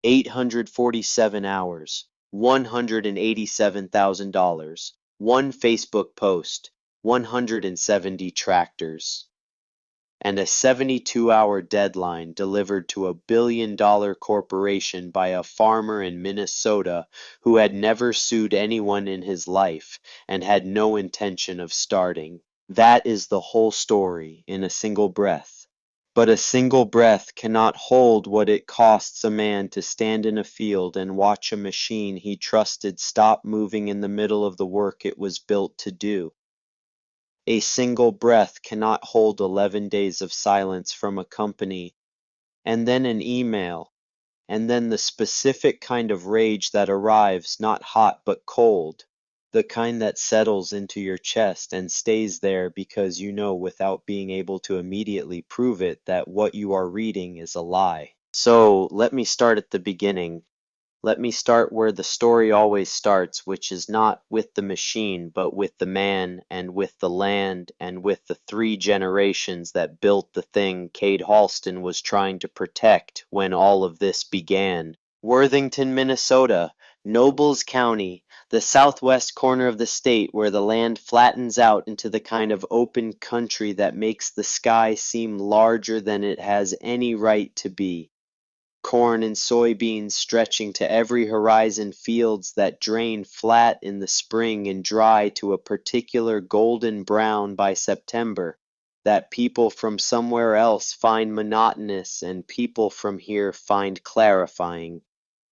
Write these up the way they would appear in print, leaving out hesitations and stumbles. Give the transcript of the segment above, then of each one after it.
847 hours, $187,000, one Facebook post, 170 tractors, and a 72-hour deadline delivered to a billion-dollar corporation by a farmer in Minnesota who had never sued anyone in his life and had no intention of starting. That is the whole story in a single breath. But a single breath cannot hold what it costs a man to stand in a field and watch a machine he trusted stop moving in the middle of the work it was built to do. A single breath cannot hold 11 days of silence from a company, and then an email, and then the specific kind of rage that arrives not hot but cold, the kind that settles into your chest and stays there because you know without being able to immediately prove it that what you are reading is a lie. So let me start at the beginning. Let me start where the story always starts, which is not with the machine, but with the man and with the land and with the 3 generations that built the thing Cade Halston was trying to protect when all of this began. Worthington, Minnesota, Nobles County, the southwest corner of the state where the land flattens out into the kind of open country that makes the sky seem larger than it has any right to be. Corn and soybeans stretching to every horizon, fields that drain flat in the spring and dry to a particular golden brown by September, that people from somewhere else find monotonous and people from here find clarifying.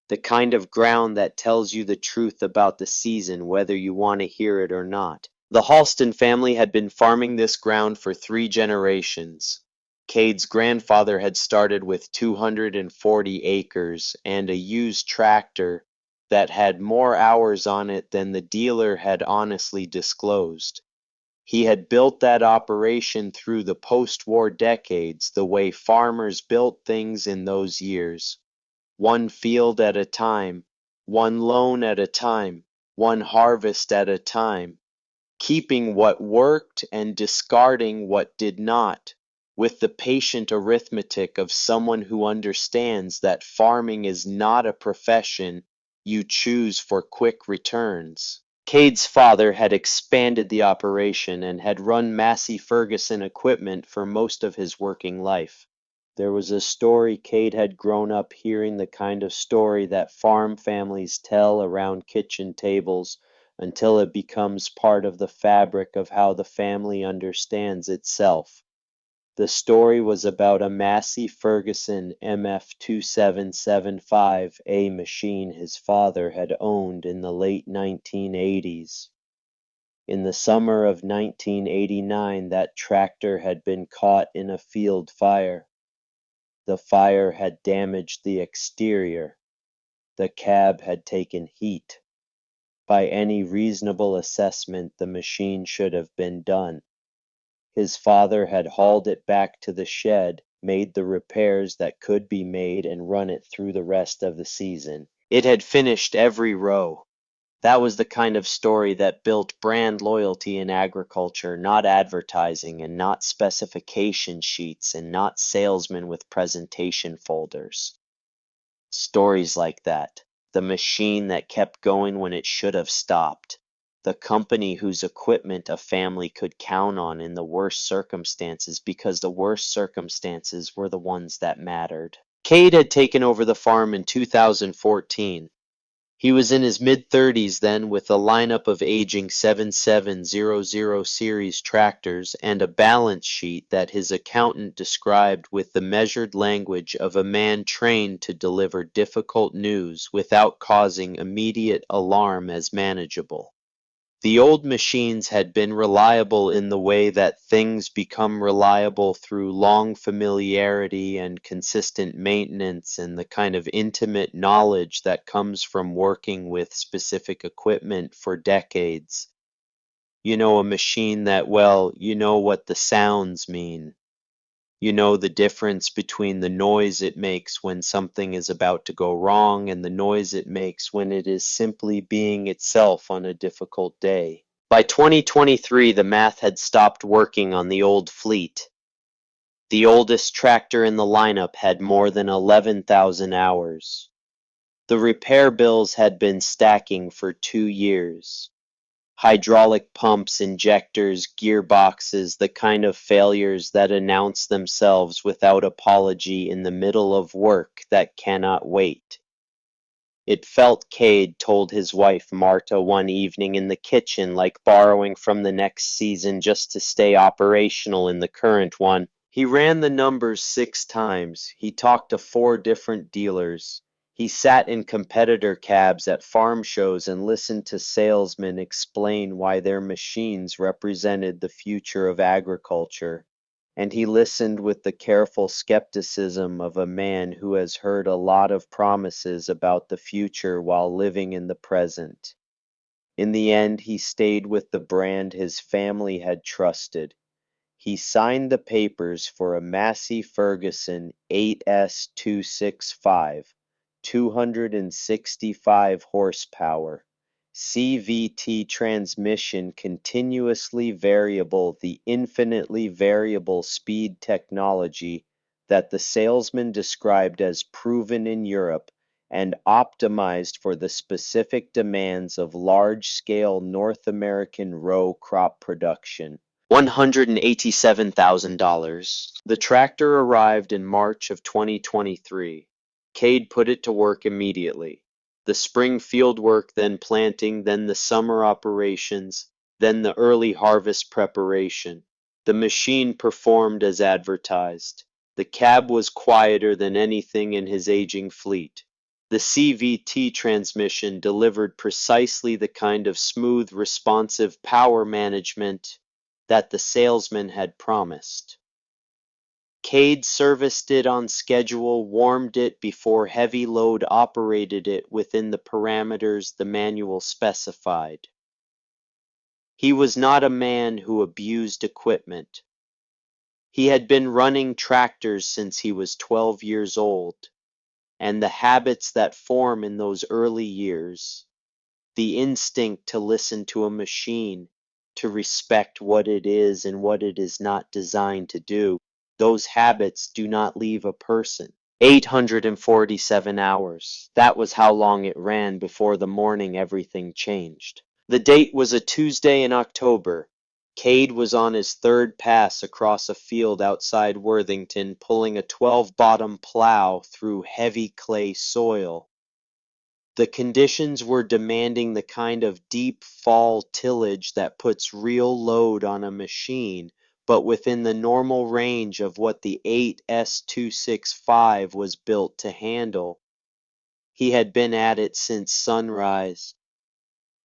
The kind of ground that tells you the truth about the season, whether you want to hear it or not. The Halston family had been farming this ground for 3 generations. Cade's grandfather had started with 240 acres and a used tractor that had more hours on it than the dealer had honestly disclosed. He had built that operation through the post-war decades the way farmers built things in those years. One field at a time, one loan at a time, one harvest at a time, keeping what worked and discarding what did not, with the patient arithmetic of someone who understands that farming is not a profession you choose for quick returns. Cade's father had expanded the operation and had run Massey Ferguson equipment for most of his working life. There was a story Cade had grown up hearing, the kind of story that farm families tell around kitchen tables until it becomes part of the fabric of how the family understands itself. The story was about a Massey Ferguson MF2775A machine his father had owned in the late 1980s. In the summer of 1989, that tractor had been caught in a field fire. The fire had damaged the exterior. The cab had taken heat. By any reasonable assessment, the machine should have been done. His father had hauled it back to the shed, made the repairs that could be made, and run it through the rest of the season. It had finished every row. That was the kind of story that built brand loyalty in agriculture, not advertising and not specification sheets and not salesmen with presentation folders. Stories like that. The machine that kept going when it should have stopped. The company whose equipment a family could count on in the worst circumstances because the worst circumstances were the ones that mattered. Cade had taken over the farm in 2014. He was in his mid-30s then, with a lineup of aging 7700 series tractors and a balance sheet that his accountant described with the measured language of a man trained to deliver difficult news without causing immediate alarm as manageable. The old machines had been reliable in the way that things become reliable through long familiarity and consistent maintenance and the kind of intimate knowledge that comes from working with specific equipment for decades. You know, a machine that, well, you know what the sounds mean. You know the difference between the noise it makes when something is about to go wrong and the noise it makes when it is simply being itself on a difficult day. By 2023, the math had stopped working on the old fleet. The oldest tractor in the lineup had more than 11,000 hours. The repair bills had been stacking for 2 years. Hydraulic pumps, injectors, gearboxes, the kind of failures that announce themselves without apology in the middle of work that cannot wait. It felt, Cade told his wife Marta one evening in the kitchen, like borrowing from the next season just to stay operational in the current one. He ran the numbers 6 times. He talked to 4 different dealers. He sat in competitor cabs at farm shows and listened to salesmen explain why their machines represented the future of agriculture. And he listened with the careful skepticism of a man who has heard a lot of promises about the future while living in the present. In the end, he stayed with the brand his family had trusted. He signed the papers for a Massey Ferguson 8S265, 265 horsepower, CVT transmission, continuously variable, the infinitely variable speed technology that the salesman described as proven in Europe and optimized for the specific demands of large-scale North American row crop production. $187,000. The tractor arrived in March of 2023. Cade put it to work immediately. The spring field work, then planting, then the summer operations, then the early harvest preparation. The machine performed as advertised. The cab was quieter than anything in his aging fleet. The CVT transmission delivered precisely the kind of smooth, responsive power management that the salesman had promised. Cade serviced it on schedule, warmed it before heavy load, operated it within the parameters the manual specified. He was not a man who abused equipment. He had been running tractors since he was 12 years old, and the habits that form in those early years, the instinct to listen to a machine, to respect what it is and what it is not designed to do, those habits do not leave a person. 847 hours. That was how long it ran before the morning everything changed. The date was a Tuesday in October. Cade was on his third pass across a field outside Worthington, pulling a 12-bottom plow through heavy clay soil. The conditions were demanding the kind of deep fall tillage that puts real load on a machine, but within the normal range of what the 8S265 was built to handle. He had been at it since sunrise.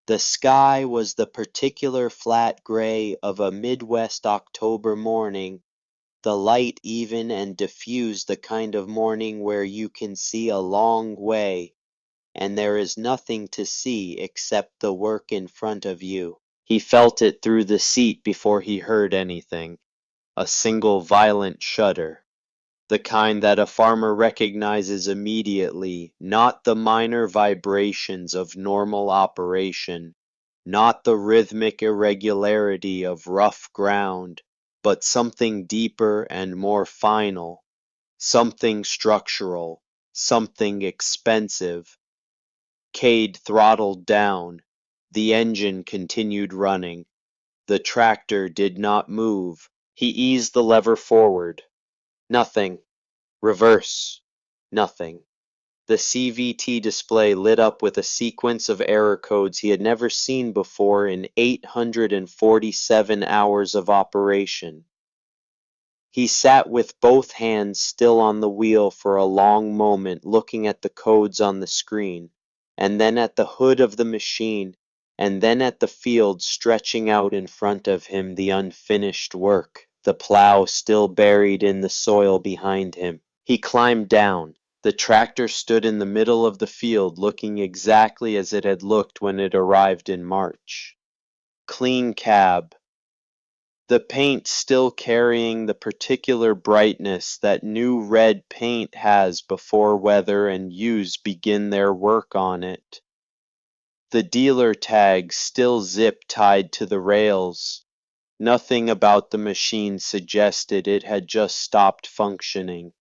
The sky was the particular flat gray of a Midwest October morning, the light even and diffused, the kind of morning where you can see a long way, and there is nothing to see except the work in front of you. He felt it through the seat before he heard anything, a single violent shudder, the kind that a farmer recognizes immediately, not the minor vibrations of normal operation, not the rhythmic irregularity of rough ground, but something deeper and more final, something structural, something expensive. Cade throttled down. The engine continued running. The tractor did not move. He eased the lever forward. Nothing. Reverse. Nothing. The CVT display lit up with a sequence of error codes he had never seen before in 847 hours of operation. He sat with both hands still on the wheel for a long moment, looking at the codes on the screen, and then at the hood of the machine, and then at the field stretching out in front of him, the unfinished work, the plow still buried in the soil behind him. He climbed down. The tractor stood in the middle of the field, looking exactly as it had looked when it arrived in March. Clean cab. The paint still carrying the particular brightness that new red paint has before weather and use begin their work on it. The dealer tag still zip tied to the rails. Nothing about the machine suggested it had just stopped functioning.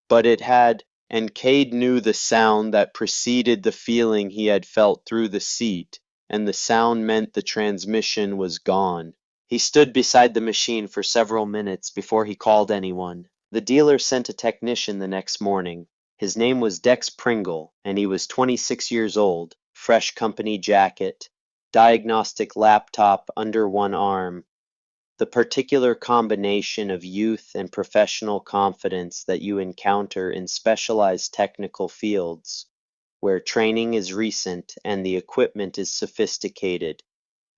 But it had, And Cade knew the sound that preceded the feeling he had felt through the seat, and the sound meant the transmission was gone. He stood beside the machine for several minutes before he called anyone. The dealer sent a technician the next morning. His name was Dex Pringle, and he was 26 years old, fresh company jacket, diagnostic laptop under one arm, the particular combination of youth and professional confidence that you encounter in specialized technical fields, where training is recent and the equipment is sophisticated,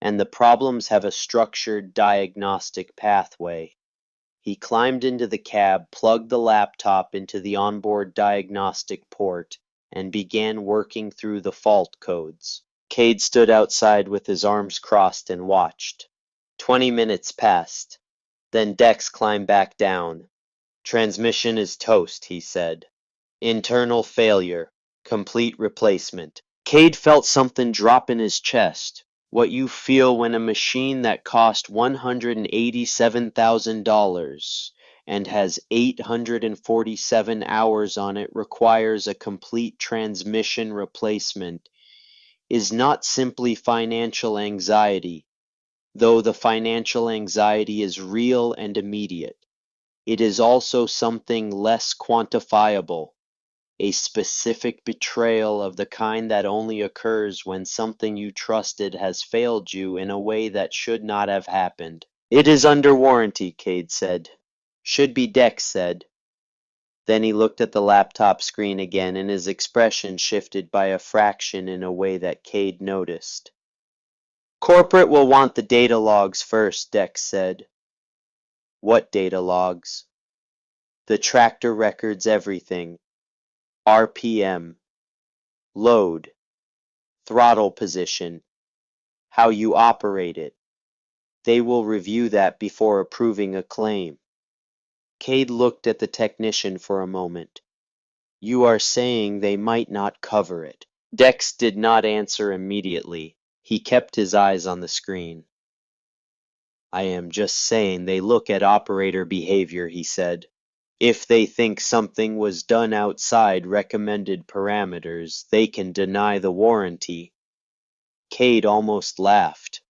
and the problems have a structured diagnostic pathway. He climbed into the cab, plugged the laptop into the onboard diagnostic port, and began working through the fault codes. Cade stood outside with his arms crossed and watched. 20 minutes passed. Then Dex climbed back down. Transmission is toast, he said. Internal failure. Complete replacement. Cade felt something drop in his chest. What you feel when a machine that cost $187,000 and has 847 hours on it requires a complete transmission replacement is not simply financial anxiety, though the financial anxiety is real and immediate. It is also something less quantifiable, a specific betrayal of the kind that only occurs when something you trusted has failed you in a way that should not have happened. It is under warranty, Cade said. Should be, Dex said. Then he looked at the laptop screen again, and his expression shifted by a fraction in a way that Cade noticed. Corporate will want the data logs first, Dex said. What data logs? The tractor records everything. RPM, load, throttle position, how you operate it. They will review that before approving a claim. Cade looked at the technician for a moment. You are saying they might not cover it. Dex did not answer immediately. He kept his eyes on the screen. I am just saying they look at operator behavior, he said. If they think something was done outside recommended parameters, they can deny the warranty. Cade almost laughed.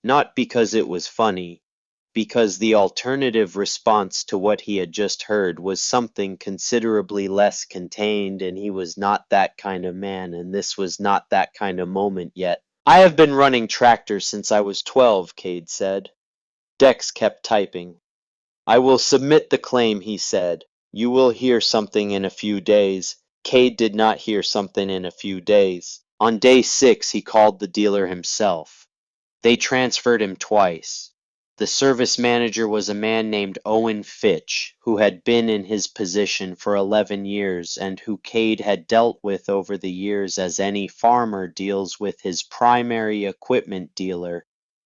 Not because it was funny, because the alternative response to what he had just heard was something considerably less contained, and he was not that kind of man, and this was not that kind of moment yet. I have been running tractors since I was 12, Cade said. Dex kept typing. I will submit the claim, he said. You will hear something in a few days. Cade did not hear something in a few days. On day 6, he called the dealer himself. They transferred him twice. The service manager was a man named Owen Fitch, who had been in his position for 11 years and who Cade had dealt with over the years as any farmer deals with his primary equipment dealer,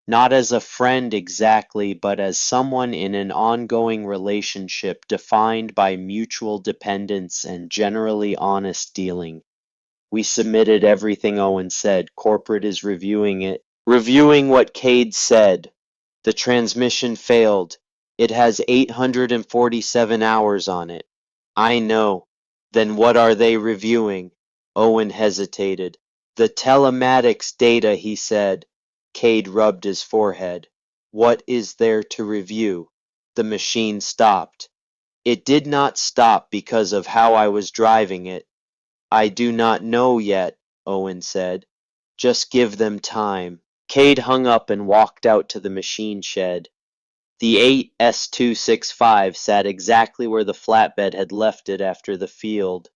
not as a friend exactly, but as someone in an ongoing relationship defined by mutual dependence and generally honest dealing. We submitted everything, Owen said. Corporate is reviewing it. Reviewing what Cade said. The transmission failed. It has 847 hours on it. I know. Then what are they reviewing? Owen hesitated. The telematics data, he said. Cade rubbed his forehead. What is there to review? The machine stopped. It did not stop because of how I was driving it. I do not know yet, Owen said. Just give them time. Cade hung up and walked out to the machine shed. The 8S265 sat exactly where the flatbed had left it after the field.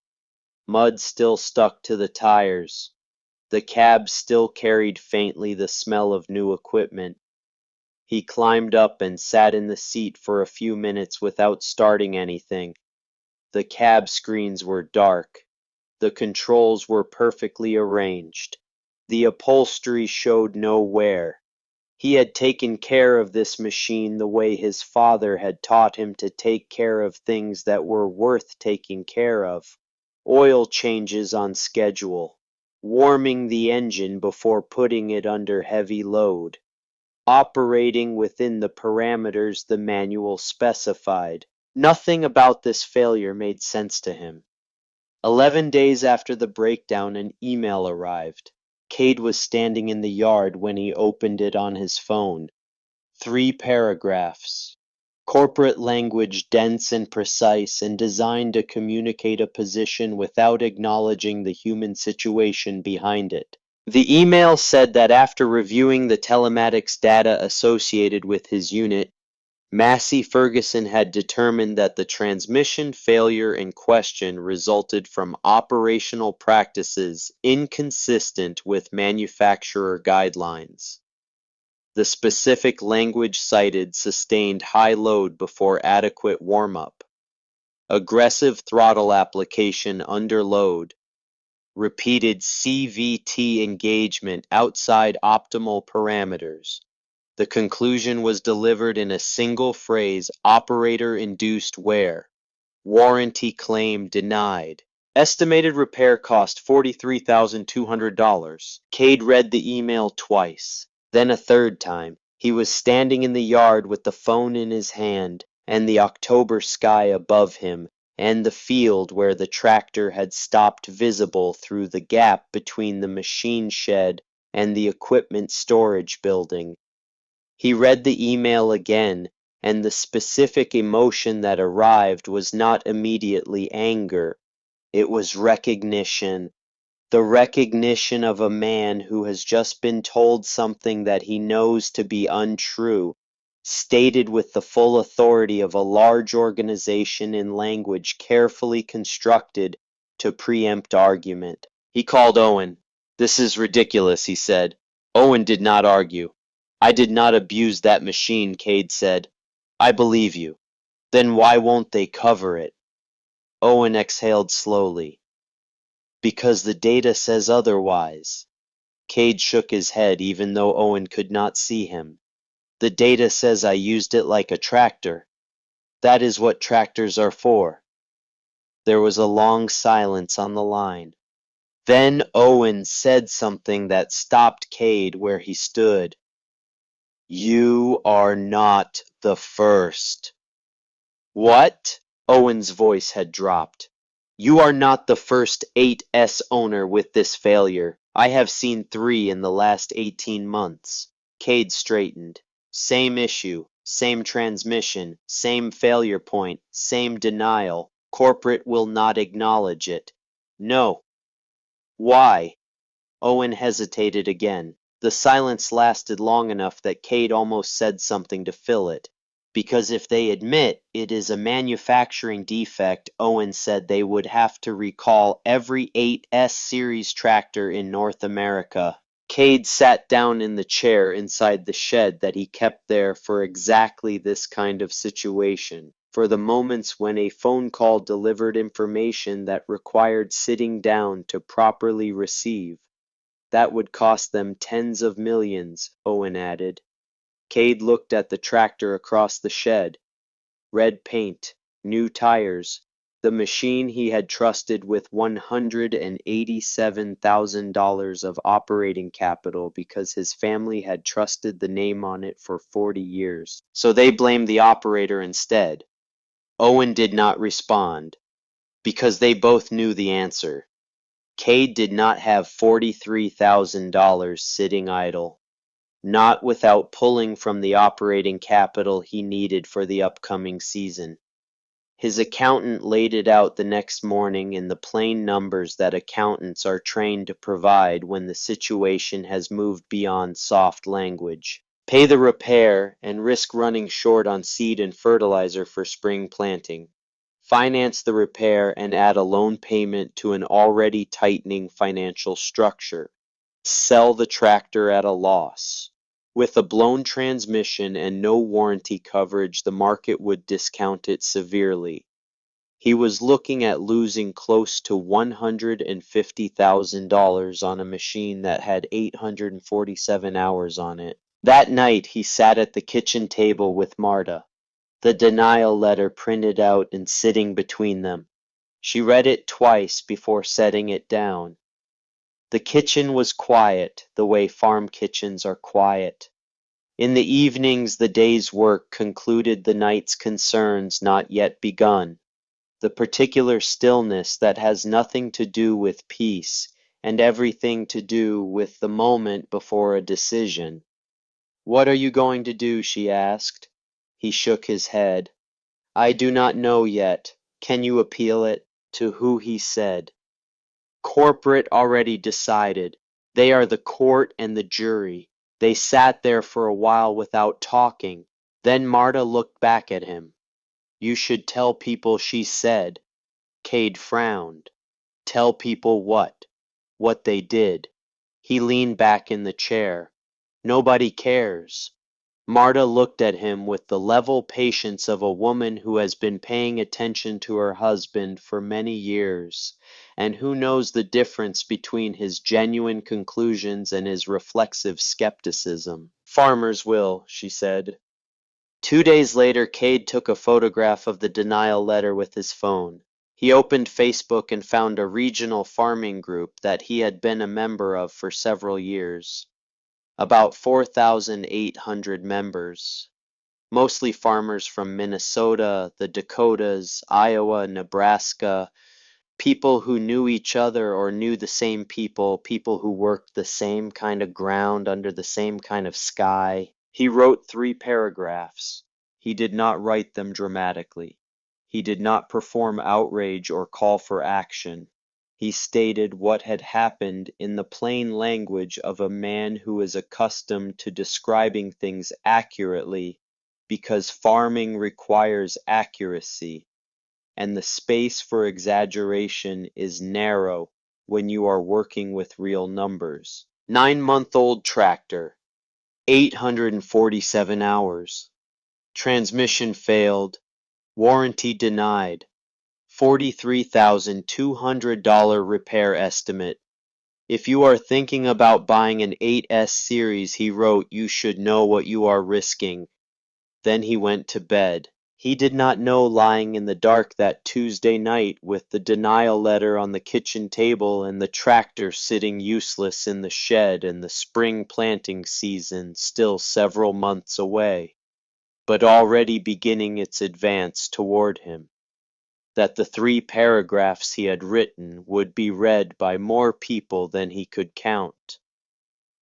Mud still stuck to the tires. The cab still carried faintly the smell of new equipment. He climbed up and sat in the seat for a few minutes without starting anything. The cab screens were dark. The controls were perfectly arranged. The upholstery showed no wear. He had taken care of this machine the way his father had taught him to take care of things that were worth taking care of. Oil changes on schedule. Warming the engine before putting it under heavy load. Operating within the parameters the manual specified. Nothing about this failure made sense to him. 11 days after the breakdown, an email arrived. Cade was standing in the yard when he opened it on his phone. 3 paragraphs. Corporate language dense and precise and designed to communicate a position without acknowledging the human situation behind it. The email said that after reviewing the telematics data associated with his unit, Massey Ferguson had determined that the transmission failure in question resulted from operational practices inconsistent with manufacturer guidelines. The specific language cited sustained high load before adequate warm-up, aggressive throttle application under load, repeated CVT engagement outside optimal parameters. The conclusion was delivered in a single phrase: operator-induced wear. Warranty claim denied. Estimated repair cost $43,200. Cade read the email twice, then a third time. He was standing in the yard with the phone in his hand, and the October sky above him, and the field where the tractor had stopped visible through the gap between the machine shed and the equipment storage building. He read the email again, and the specific emotion that arrived was not immediately anger. It was recognition. The recognition of a man who has just been told something that he knows to be untrue, stated with the full authority of a large organization in language carefully constructed to preempt argument. He called Owen. "This is ridiculous," he said. Owen did not argue. "I did not abuse that machine," Cade said. "I believe you. Then why won't they cover it?" Owen exhaled slowly. "Because the data says otherwise." Cade shook his head even though Owen could not see him. "The data says I used it like a tractor. That is what tractors are for." There was a long silence on the line. Then Owen said something that stopped Cade where he stood. "You are not the first." "What?" Owen's voice had dropped. "You are not the first 8S owner with this failure. I have seen 3 in the last 18 months. Cade straightened. Same issue, same transmission, same failure point, same denial. Corporate will not acknowledge it. No. Why? Owen hesitated again. The silence lasted long enough that Cade almost said something to fill it. Because if they admit it is a manufacturing defect, Owen said they would have to recall every 8S series tractor in North America. Cade sat down in the chair inside the shed that he kept there for exactly this kind of situation, for the moments when a phone call delivered information that required sitting down to properly receive. That would cost them tens of millions, Owen added. Cade looked at the tractor across the shed. Red paint, new tires, the machine he had trusted with $187,000 of operating capital because his family had trusted the name on it for 40 years. So they blamed the operator instead. Owen did not respond, because they both knew the answer. Cade did not have $43,000 sitting idle, not without pulling from the operating capital he needed for the upcoming season. His accountant laid it out the next morning in the plain numbers that accountants are trained to provide when the situation has moved beyond soft language. Pay the repair and risk running short on seed and fertilizer for spring planting. Finance the repair and add a loan payment to an already tightening financial structure. Sell the tractor at a loss. With a blown transmission and no warranty coverage, the market would discount it severely. He was looking at losing close to $150,000 on a machine that had 847 hours on it. That night he sat at the kitchen table with Marta, the denial letter printed out and sitting between them. She read it twice before setting it down. The kitchen was quiet, the way farm kitchens are quiet. In the evenings the day's work concluded the night's concerns not yet begun. the particular stillness that has nothing to do with peace and everything to do with the moment before a decision. "What are you going to do?" she asked. He shook his head. "I do not know yet. Can you appeal it?" To who, he said. "Corporate already decided. They are the court and the jury." They sat there for a while without talking. Then Marta looked back at him. "You should tell people," she said. Cade frowned. "Tell people what?" "What they did." He leaned back in the chair. "Nobody cares." Marta looked at him with the level patience of a woman who has been paying attention to her husband for many years, and who knows the difference between his genuine conclusions and his reflexive skepticism. "Farmers will," she said. 2 days later, Cade took a photograph of the denial letter with his phone. He opened Facebook and found a regional farming group that he had been a member of for several years. About 4,800 members, mostly farmers from Minnesota, the Dakotas, Iowa, Nebraska, people who knew each other or knew the same people who worked the same kind of ground under the same kind of sky. He wrote 3 paragraphs. He did not write them dramatically. He did not perform outrage or call for action. He stated what had happened in the plain language of a man who is accustomed to describing things accurately because farming requires accuracy, and the space for exaggeration is narrow when you are working with real numbers. 9-month-old tractor, 847 hours. Transmission failed. Warranty denied. $43,200 repair estimate. If you are thinking about buying an 8S series, he wrote, you should know what you are risking. Then he went to bed. He did not know, lying in the dark that Tuesday night with the denial letter on the kitchen table and the tractor sitting useless in the shed and the spring planting season still several months away, but already beginning its advance toward him, that the 3 paragraphs he had written would be read by more people than he could count,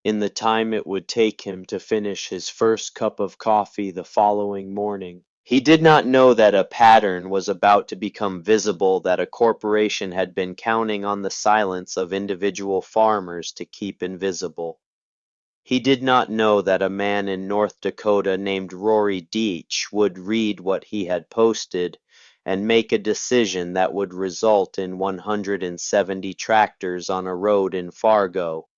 in the time it would take him to finish his first cup of coffee the following morning. He did not know that a pattern was about to become visible, that a corporation had been counting on the silence of individual farmers to keep invisible. He did not know that a man in North Dakota named Rory Deach would read what he had posted and make a decision that would result in 170 tractors on a road in Fargo.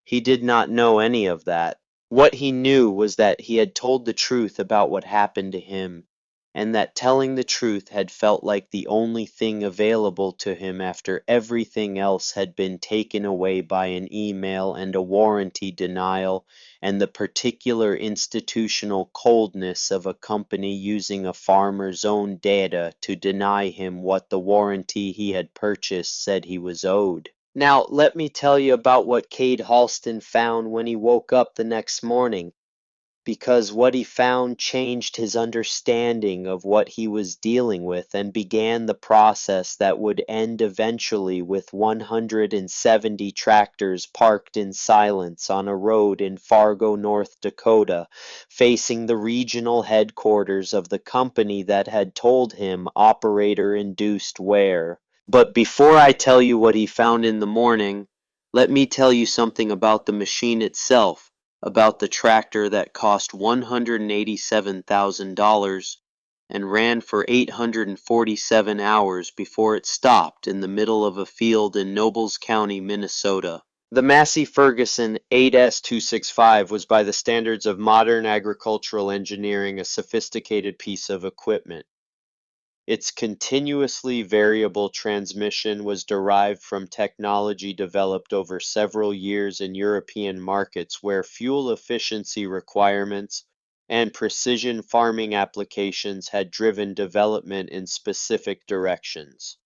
He did not know any of that. What he knew was that he had told the truth about what happened to him, and that telling the truth had felt like the only thing available to him after everything else had been taken away by an email and a warranty denial and the particular institutional coldness of a company using a farmer's own data to deny him what the warranty he had purchased said he was owed. Now, let me tell you about what Cade Halston found when he woke up the next morning, because what he found changed his understanding of what he was dealing with and began the process that would end eventually with 170 tractors parked in silence on a road in Fargo, North Dakota, facing the regional headquarters of the company that had told him operator-induced wear. But before I tell you what he found in the morning, let me tell you something about the machine itself, about the tractor that cost $187,000 and ran for 847 hours before it stopped in the middle of a field in Nobles County, Minnesota. The Massey Ferguson 8S265 was by the standards of modern agricultural engineering a sophisticated piece of equipment. Its continuously variable transmission was derived from technology developed over several years in European markets where fuel efficiency requirements and precision farming applications had driven development in specific directions.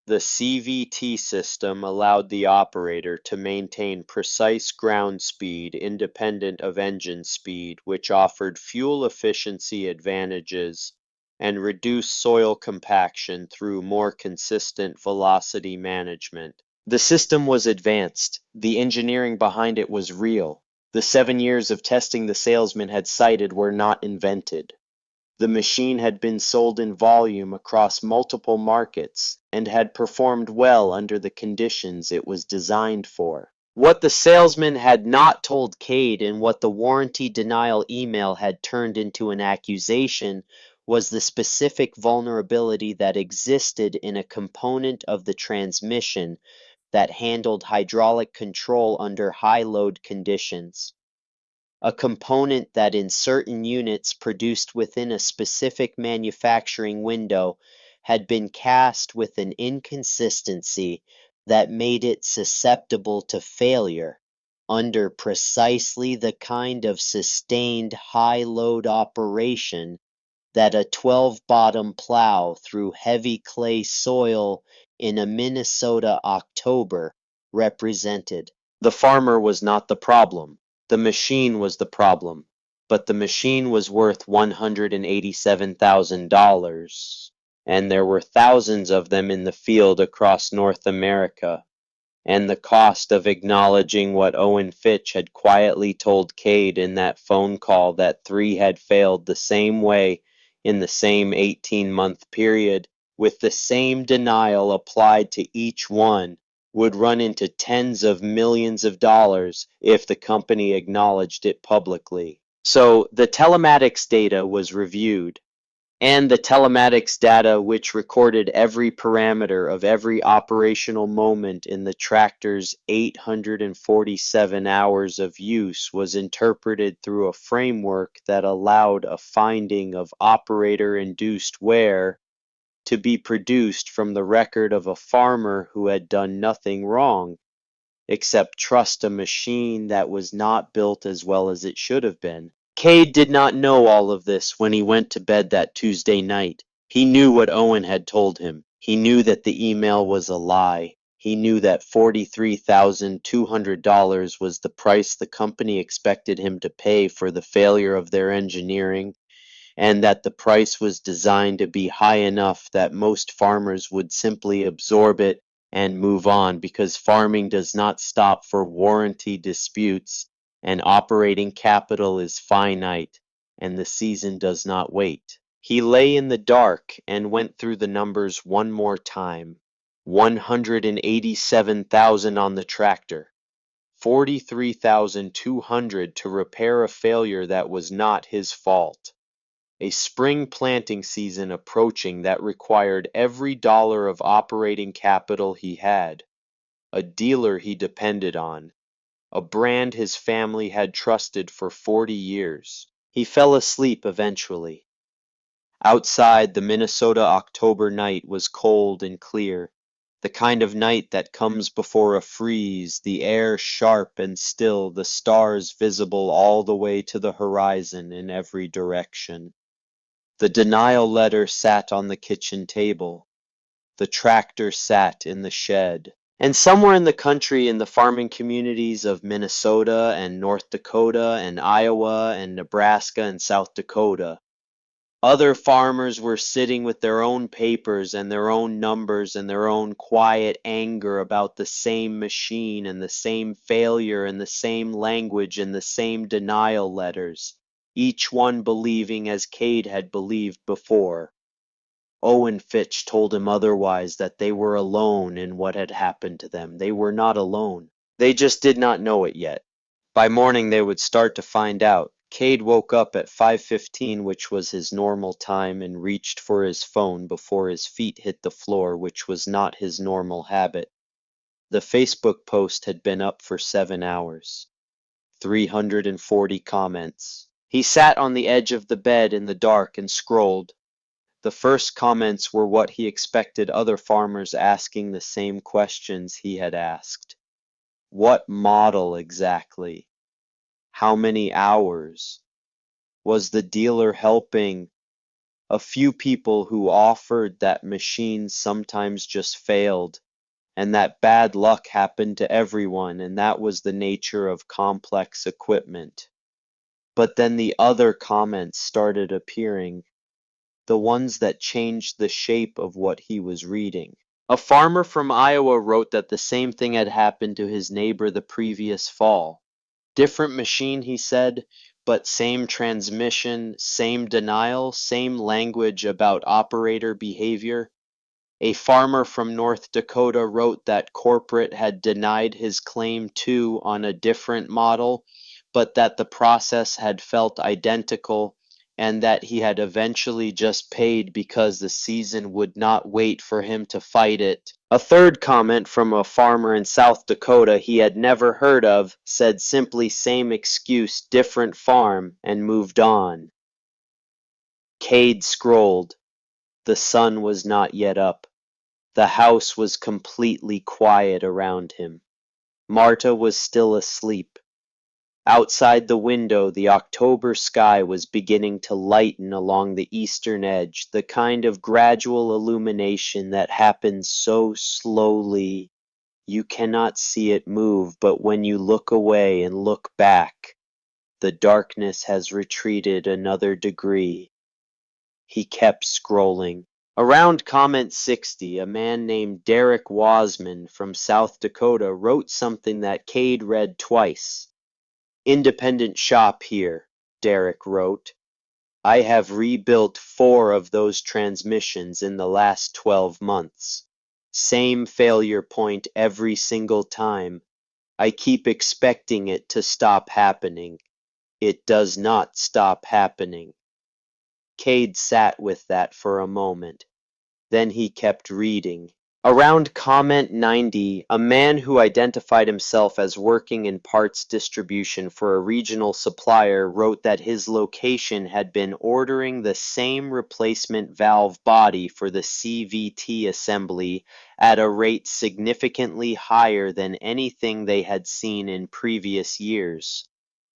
The CVT system allowed the operator to maintain precise ground speed independent of engine speed, which offered fuel efficiency advantages and reduce soil compaction through more consistent velocity management. The system was advanced. The engineering behind it was real. The 7 years of testing the salesman had cited were not invented. The machine had been sold in volume across multiple markets and had performed well under the conditions it was designed for. What the salesman had not told Cade and what the warranty denial email had turned into an accusation was the specific vulnerability that existed in a component of the transmission that handled hydraulic control under high load conditions. A component that in certain units produced within a specific manufacturing window had been cast with an inconsistency that made it susceptible to failure under precisely the kind of sustained high-load operation that a 12-bottom plow through heavy clay soil in a Minnesota October represented. The farmer was not the problem. The machine was the problem, but the machine was worth $187,000, and there were thousands of them in the field across North America, and the cost of acknowledging what Owen Fitch had quietly told Cade in that phone call that 3 had failed the same way in the same 18-month period, with the same denial applied to each one, would run into tens of millions of dollars if the company acknowledged it publicly. So the telematics data was reviewed, and the telematics data which recorded every parameter of every operational moment in the tractor's 847 hours of use was interpreted through a framework that allowed a finding of operator-induced wear to be produced from the record of a farmer who had done nothing wrong, except trust a machine that was not built as well as it should have been. Cade did not know all of this when he went to bed that Tuesday night. He knew what Owen had told him. He knew that the email was a lie. He knew that $43,200 was the price the company expected him to pay for the failure of their engineering, and that the price was designed to be high enough that most farmers would simply absorb it and move on, because farming does not stop for warranty disputes, and operating capital is finite, and the season does not wait. He lay in the dark and went through the numbers one more time. 187,000 on the tractor, 43,200 to repair a failure that was not his fault. A spring planting season approaching that required every dollar of operating capital he had, a dealer he depended on, a brand his family had trusted for 40 years. He fell asleep eventually. Outside, the Minnesota October night was cold and clear, the kind of night that comes before a freeze, the air sharp and still, the stars visible all the way to the horizon in every direction. The denial letter sat on the kitchen table. The tractor sat in the shed. And somewhere in the country, in the farming communities of Minnesota and North Dakota and Iowa and Nebraska and South Dakota, other farmers were sitting with their own papers and their own numbers and their own quiet anger about the same machine and the same failure and the same language and the same denial letters, each one believing as Cade had believed before. Owen Fitch told him otherwise, that they were alone in what had happened to them. They were not alone. They just did not know it yet. By morning they would start to find out. Cade woke up at 5:15, which was his normal time, and reached for his phone before his feet hit the floor, which was not his normal habit. The Facebook post had been up for 7 hours. 340 comments. He sat on the edge of the bed in the dark and scrolled. The first comments were what he expected other farmers asking the same questions he had asked. What model exactly? How many hours? Was the dealer helping? A few people who offered that machines sometimes just failed, and that bad luck happened to everyone, and that was the nature of complex equipment. But then the other comments started appearing. the ones that changed the shape of what he was reading. A farmer from Iowa wrote that the same thing had happened to his neighbor the previous fall. Different machine, he said, but same transmission, same denial, same language about operator behavior. A farmer from North Dakota wrote that corporate had denied his claim too on a different model, but that the process had felt identical and that he had eventually just paid because the season would not wait for him to fight it. A third comment from a farmer in South Dakota he had never heard of said simply same excuse, different farm, and moved on. Cade scrolled. The sun was not yet up. The house was completely quiet around him. Marta was still asleep. Outside the window, the October sky was beginning to lighten along the eastern edge, the kind of gradual illumination that happens so slowly you cannot see it move, but when you look away and look back, the darkness has retreated another degree. He kept scrolling. Around comment 60, a man named Derek Wasman from South Dakota wrote something that Cade read twice. Independent shop here, Derek wrote. I have rebuilt 4 of those transmissions in the last 12 months. Same failure point every single time. I keep expecting it to stop happening. It does not stop happening. Cade sat with that for a moment. Then he kept reading. Around comment 90, a man who identified himself as working in parts distribution for a regional supplier wrote that his location had been ordering the same replacement valve body for the CVT assembly at a rate significantly higher than anything they had seen in previous years.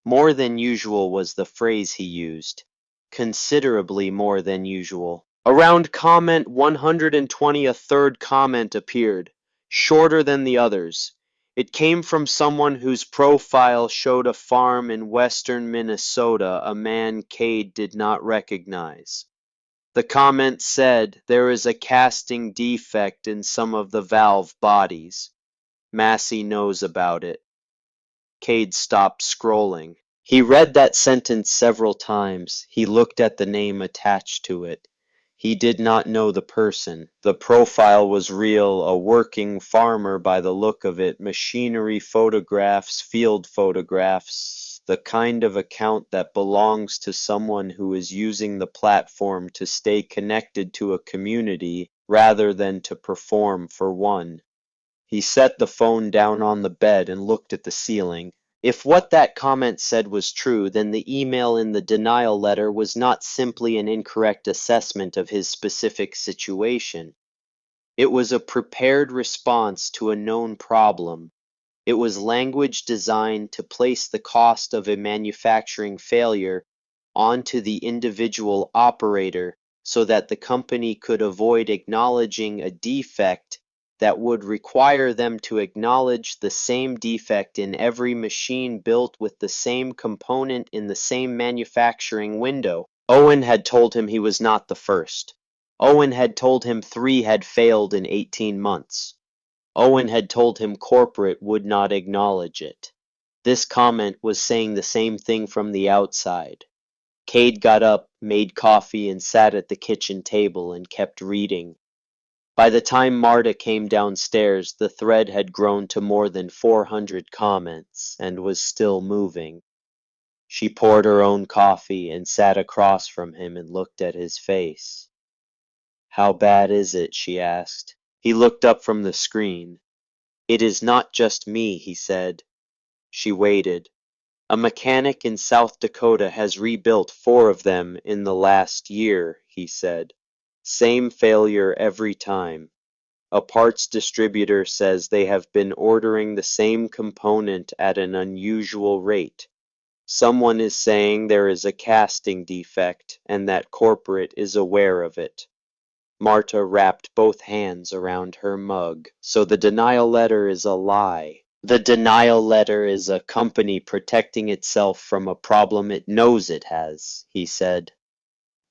More than usual was the phrase he used. Considerably more than usual. Around comment 120 a third comment appeared, shorter than the others. It came from someone whose profile showed a farm in western Minnesota, a man Cade did not recognize. The comment said, there is a casting defect in some of the valve bodies. Massey knows about it. Cade stopped scrolling. He read that sentence several times. He looked at the name attached to it. He did not know the person. The profile was real, a working farmer by the look of it, machinery photographs, field photographs, the kind of account that belongs to someone who is using the platform to stay connected to a community rather than to perform for one. He set the phone down on the bed and looked at the ceiling. If what that comment said was true, then the email in the denial letter was not simply an incorrect assessment of his specific situation. It was a prepared response to a known problem. It was language designed to place the cost of a manufacturing failure onto the individual operator so that the company could avoid acknowledging a defect that would require them to acknowledge the same defect in every machine built with the same component in the same manufacturing window. Owen had told him he was not the first. Owen had told him 3 had failed in 18 months. Owen had told him corporate would not acknowledge it. This comment was saying the same thing from the outside. Cade got up, made coffee, and sat at the kitchen table and kept reading. By the time Marta came downstairs, the thread had grown to more than 400 comments and was still moving. She poured her own coffee and sat across from him and looked at his face. How bad is it? She asked. He looked up from the screen. It is not just me, he said. She waited. A mechanic in South Dakota has rebuilt 4 of them in the last year, he said. Same failure every time. A parts distributor says they have been ordering the same component at an unusual rate. Someone is saying there is a casting defect and that corporate is aware of it. Marta wrapped both hands around her mug. So the denial letter is a lie. The denial letter is a company protecting itself from a problem it knows it has, he said.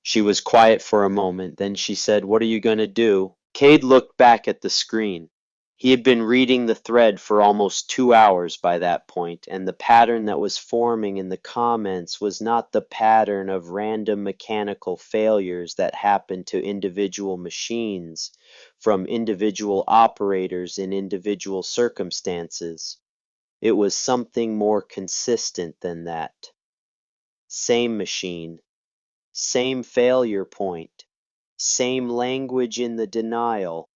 She was quiet for a moment, then she said, "What are you going to do?" Cade looked back at the screen. He had been reading the thread for almost 2 hours by that point, and the pattern that was forming in the comments was not the pattern of random mechanical failures that happened to individual machines from individual operators in individual circumstances. It was something more consistent than that. Same machine, same failure point, same language in the denial,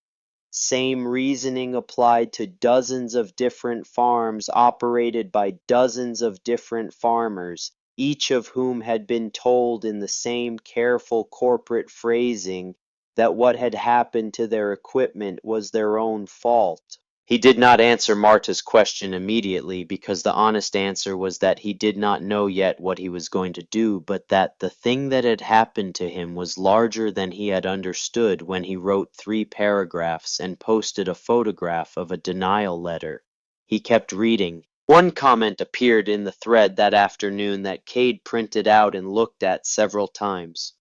same reasoning applied to dozens of different farms operated by dozens of different farmers, each of whom had been told in the same careful corporate phrasing that what had happened to their equipment was their own fault. He did not answer Marta's question immediately, because the honest answer was that he did not know yet what he was going to do, but that the thing that had happened to him was larger than he had understood when he wrote 3 paragraphs and posted a photograph of a denial letter. He kept reading. One comment appeared in the thread that afternoon that Cade printed out and looked at several times.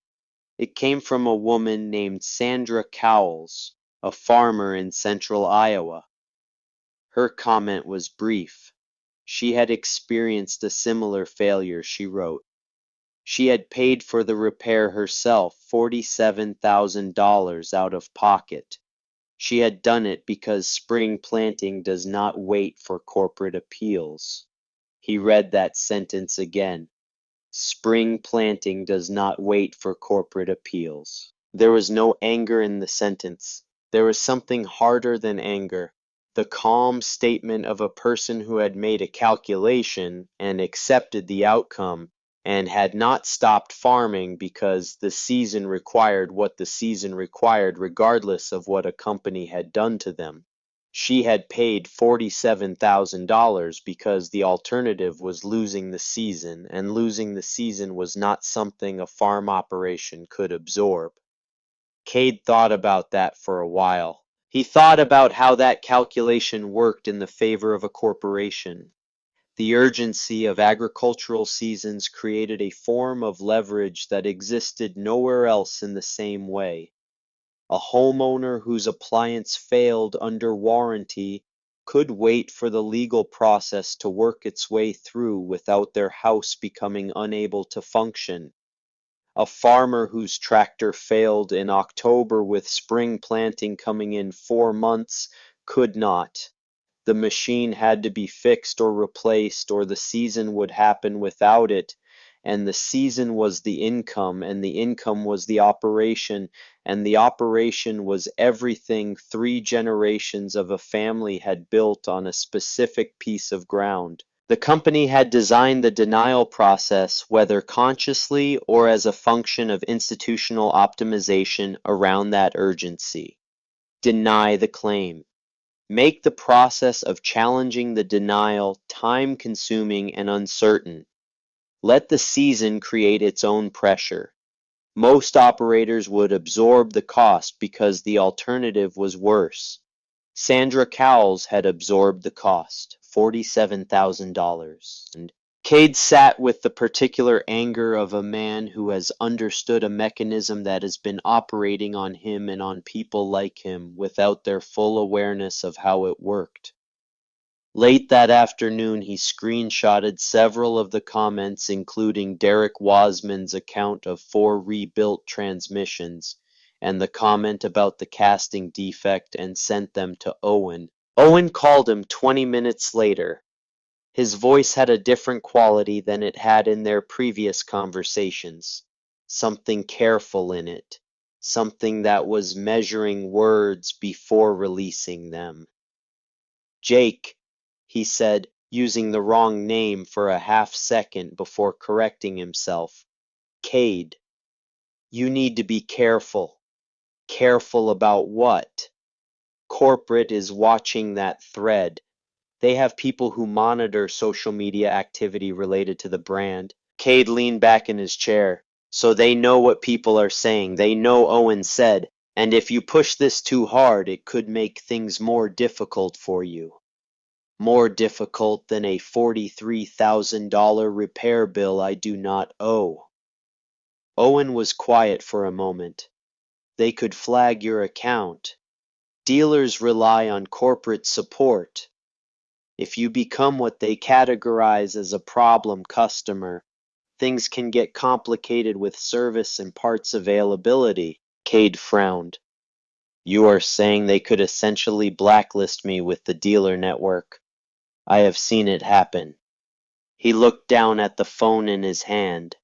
It came from a woman named Sandra Cowles, a farmer in central Iowa. Her comment was brief. She had experienced a similar failure, she wrote. She had paid for the repair herself, $47,000 out of pocket. She had done it because spring planting does not wait for corporate appeals. He read that sentence again. Spring planting does not wait for corporate appeals. There was no anger in the sentence. There was something harder than anger. The calm statement of a person who had made a calculation and accepted the outcome and had not stopped farming because the season required what the season required regardless of what a company had done to them. She had paid $47,000 because the alternative was losing the season, and losing the season was not something a farm operation could absorb. Cade thought about that for a while. He thought about how that calculation worked in the favor of a corporation. The urgency of agricultural seasons created a form of leverage that existed nowhere else in the same way. A homeowner whose appliance failed under warranty could wait for the legal process to work its way through without their house becoming unable to function. A farmer whose tractor failed in October with spring planting coming in 4 months could not. The machine had to be fixed or replaced, or the season would happen without it, and the season was the income, and the income was the operation, and the operation was everything 3 generations of a family had built on a specific piece of ground. The company had designed the denial process, whether consciously or as a function of institutional optimization, around that urgency. Deny the claim. Make the process of challenging the denial time-consuming and uncertain. Let the season create its own pressure. Most operators would absorb the cost because the alternative was worse. Sandra Cowles had absorbed the cost, $47,000. And Cade sat with the particular anger of a man who has understood a mechanism that has been operating on him and on people like him without their full awareness of how it worked. Late that afternoon, he screenshotted several of the comments, including Derek Wasman's account of 4 rebuilt transmissions and the comment about the casting defect, and sent them to Owen. Owen called him 20 minutes later. His voice had a different quality than it had in their previous conversations. Something careful in it. Something that was measuring words before releasing them. "Jake," he said, using the wrong name for a half-second before correcting himself. "Cade. You need to be careful." Careful about what? Corporate is watching that thread. They have people who monitor social media activity related to the brand. Cade leaned back in his chair. So they know what people are saying. They know Owen said, and if you push this too hard, it could make things more difficult for you. More difficult than a $43,000 repair bill I do not owe. Owen was quiet for a moment. They could flag your account. Dealers rely on corporate support. If you become what they categorize as a problem customer, things can get complicated with service and parts availability. Cade frowned. You are saying they could essentially blacklist me with the dealer network. I have seen it happen. He looked down at the phone in his hand.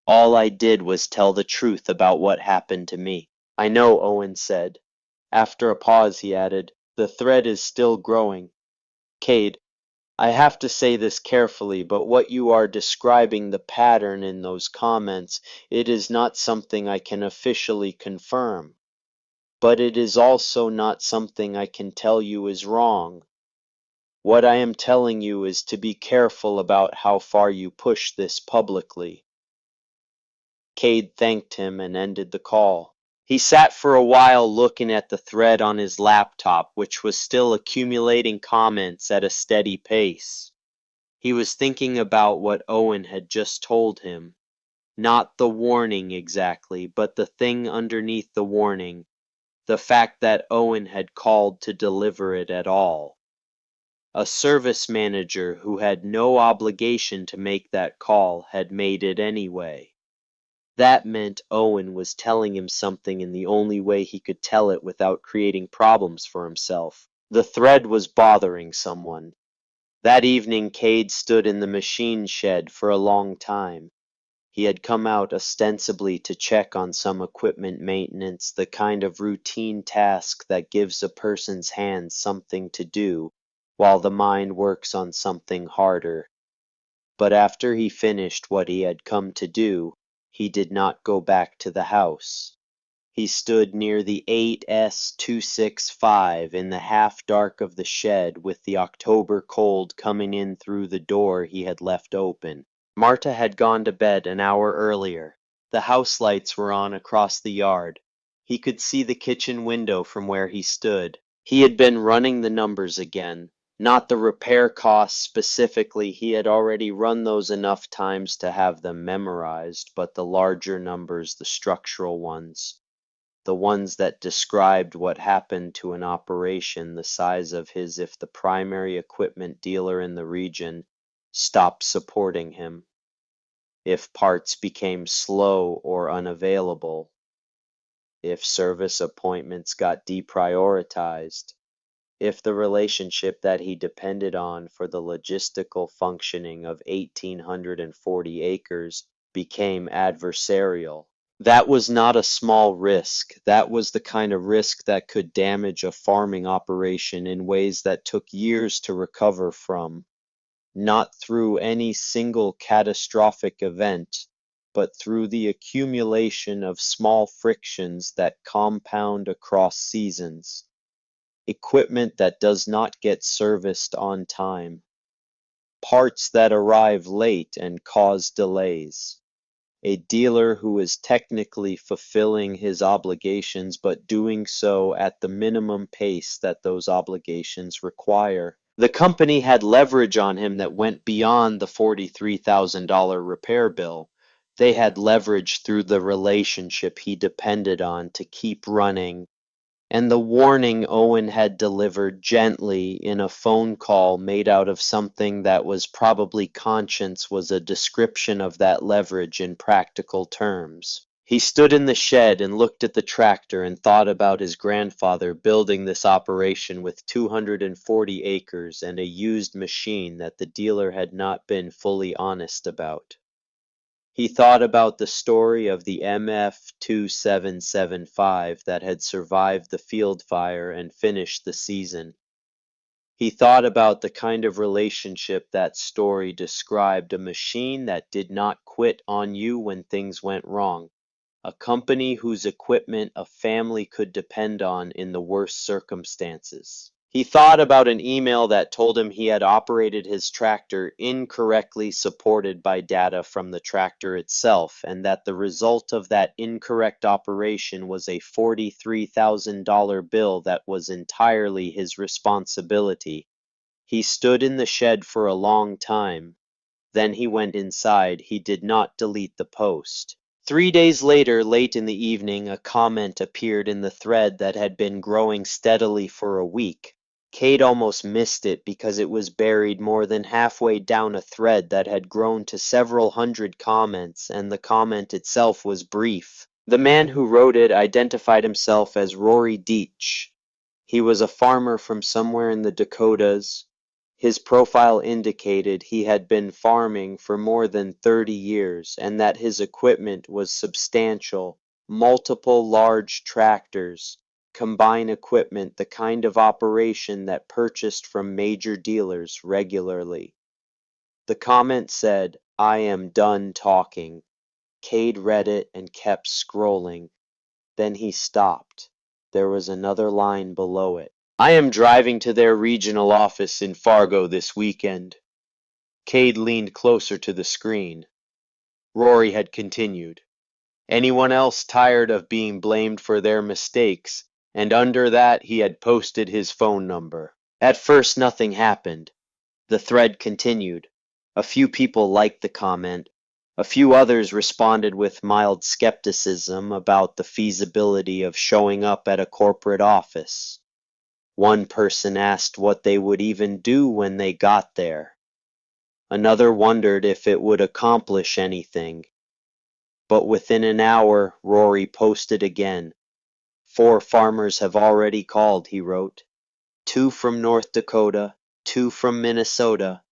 All I did was tell the truth about what happened to me. I know, Owen said. After a pause, he added, the thread is still growing. Cade, I have to say this carefully, but what you are describing, the pattern in those comments, it is not something I can officially confirm. But it is also not something I can tell you is wrong. What I am telling you is to be careful about how far you push this publicly. Cade thanked him and ended the call. He sat for a while looking at the thread on his laptop, which was still accumulating comments at a steady pace. He was thinking about what Owen had just told him. Not the warning exactly, but the thing underneath the warning. The fact that Owen had called to deliver it at all. A service manager who had no obligation to make that call had made it anyway. That meant Owen was telling him something in the only way he could tell it without creating problems for himself. The thread was bothering someone. That evening Cade stood in the machine shed for a long time. He had come out ostensibly to check on some equipment maintenance, the kind of routine task that gives a person's hands something to do, while the mind works on something harder. But after he finished what he had come to do, he did not go back to the house. He stood near the 8S265 in the half-dark of the shed with the October cold coming in through the door he had left open. Marta had gone to bed an hour earlier. The house lights were on across the yard. He could see the kitchen window from where he stood. He had been running the numbers again. Not the repair costs specifically, he had already run those enough times to have them memorized, but the larger numbers, the structural ones. The ones that described what happened to an operation the size of his if the primary equipment dealer in the region stopped supporting him, if parts became slow or unavailable, if service appointments got deprioritized, if the relationship that he depended on for the logistical functioning of 1,840 acres became adversarial. That was not a small risk. That was the kind of risk that could damage a farming operation in ways that took years to recover from, not through any single catastrophic event, but through the accumulation of small frictions that compound across seasons. Equipment that does not get serviced on time, parts that arrive late and cause delays, a dealer who is technically fulfilling his obligations but doing so at the minimum pace that those obligations require. The company had leverage on him that went beyond the $43,000 repair bill. They had leverage through the relationship he depended on to keep running, and the warning Owen had delivered gently in a phone call made out of something that was probably conscience was a description of that leverage in practical terms. He stood in the shed and looked at the tractor and thought about his grandfather building this operation with 240 acres and a used machine that the dealer had not been fully honest about. He thought about the story of the MF2775 that had survived the field fire and finished the season. He thought about the kind of relationship that story described, a machine that did not quit on you when things went wrong, a company whose equipment a family could depend on in the worst circumstances. He thought about an email that told him he had operated his tractor incorrectly supported by data from the tractor itself, and that the result of that incorrect operation was a $43,000 bill that was entirely his responsibility. He stood in the shed for a long time. Then he went inside. He did not delete the post. 3 days later, late in the evening, a comment appeared in the thread that had been growing steadily for a week. Kate almost missed it because it was buried more than halfway down a thread that had grown to several hundred comments, and the comment itself was brief. The man who wrote it identified himself as Rory Deitch. He was a farmer from somewhere in the Dakotas. His profile indicated he had been farming for more than 30 years and that his equipment was substantial, multiple large tractors, combine equipment, the kind of operation that purchased from major dealers regularly. The comment said, "I am done talking." Cade read it and kept scrolling. Then he stopped. There was another line below it. "I am driving to their regional office in Fargo this weekend." Cade leaned closer to the screen. Rory had continued. "Anyone else tired of being blamed for their mistakes?" And under that he had posted his phone number. At first nothing happened. The thread continued. A few people liked the comment. A few others responded with mild skepticism about the feasibility of showing up at a corporate office. One person asked what they would even do when they got there. Another wondered if it would accomplish anything. But within an hour, Rory posted again. "4 farmers have already called," he wrote. 2 from North Dakota, 2 from Minnesota.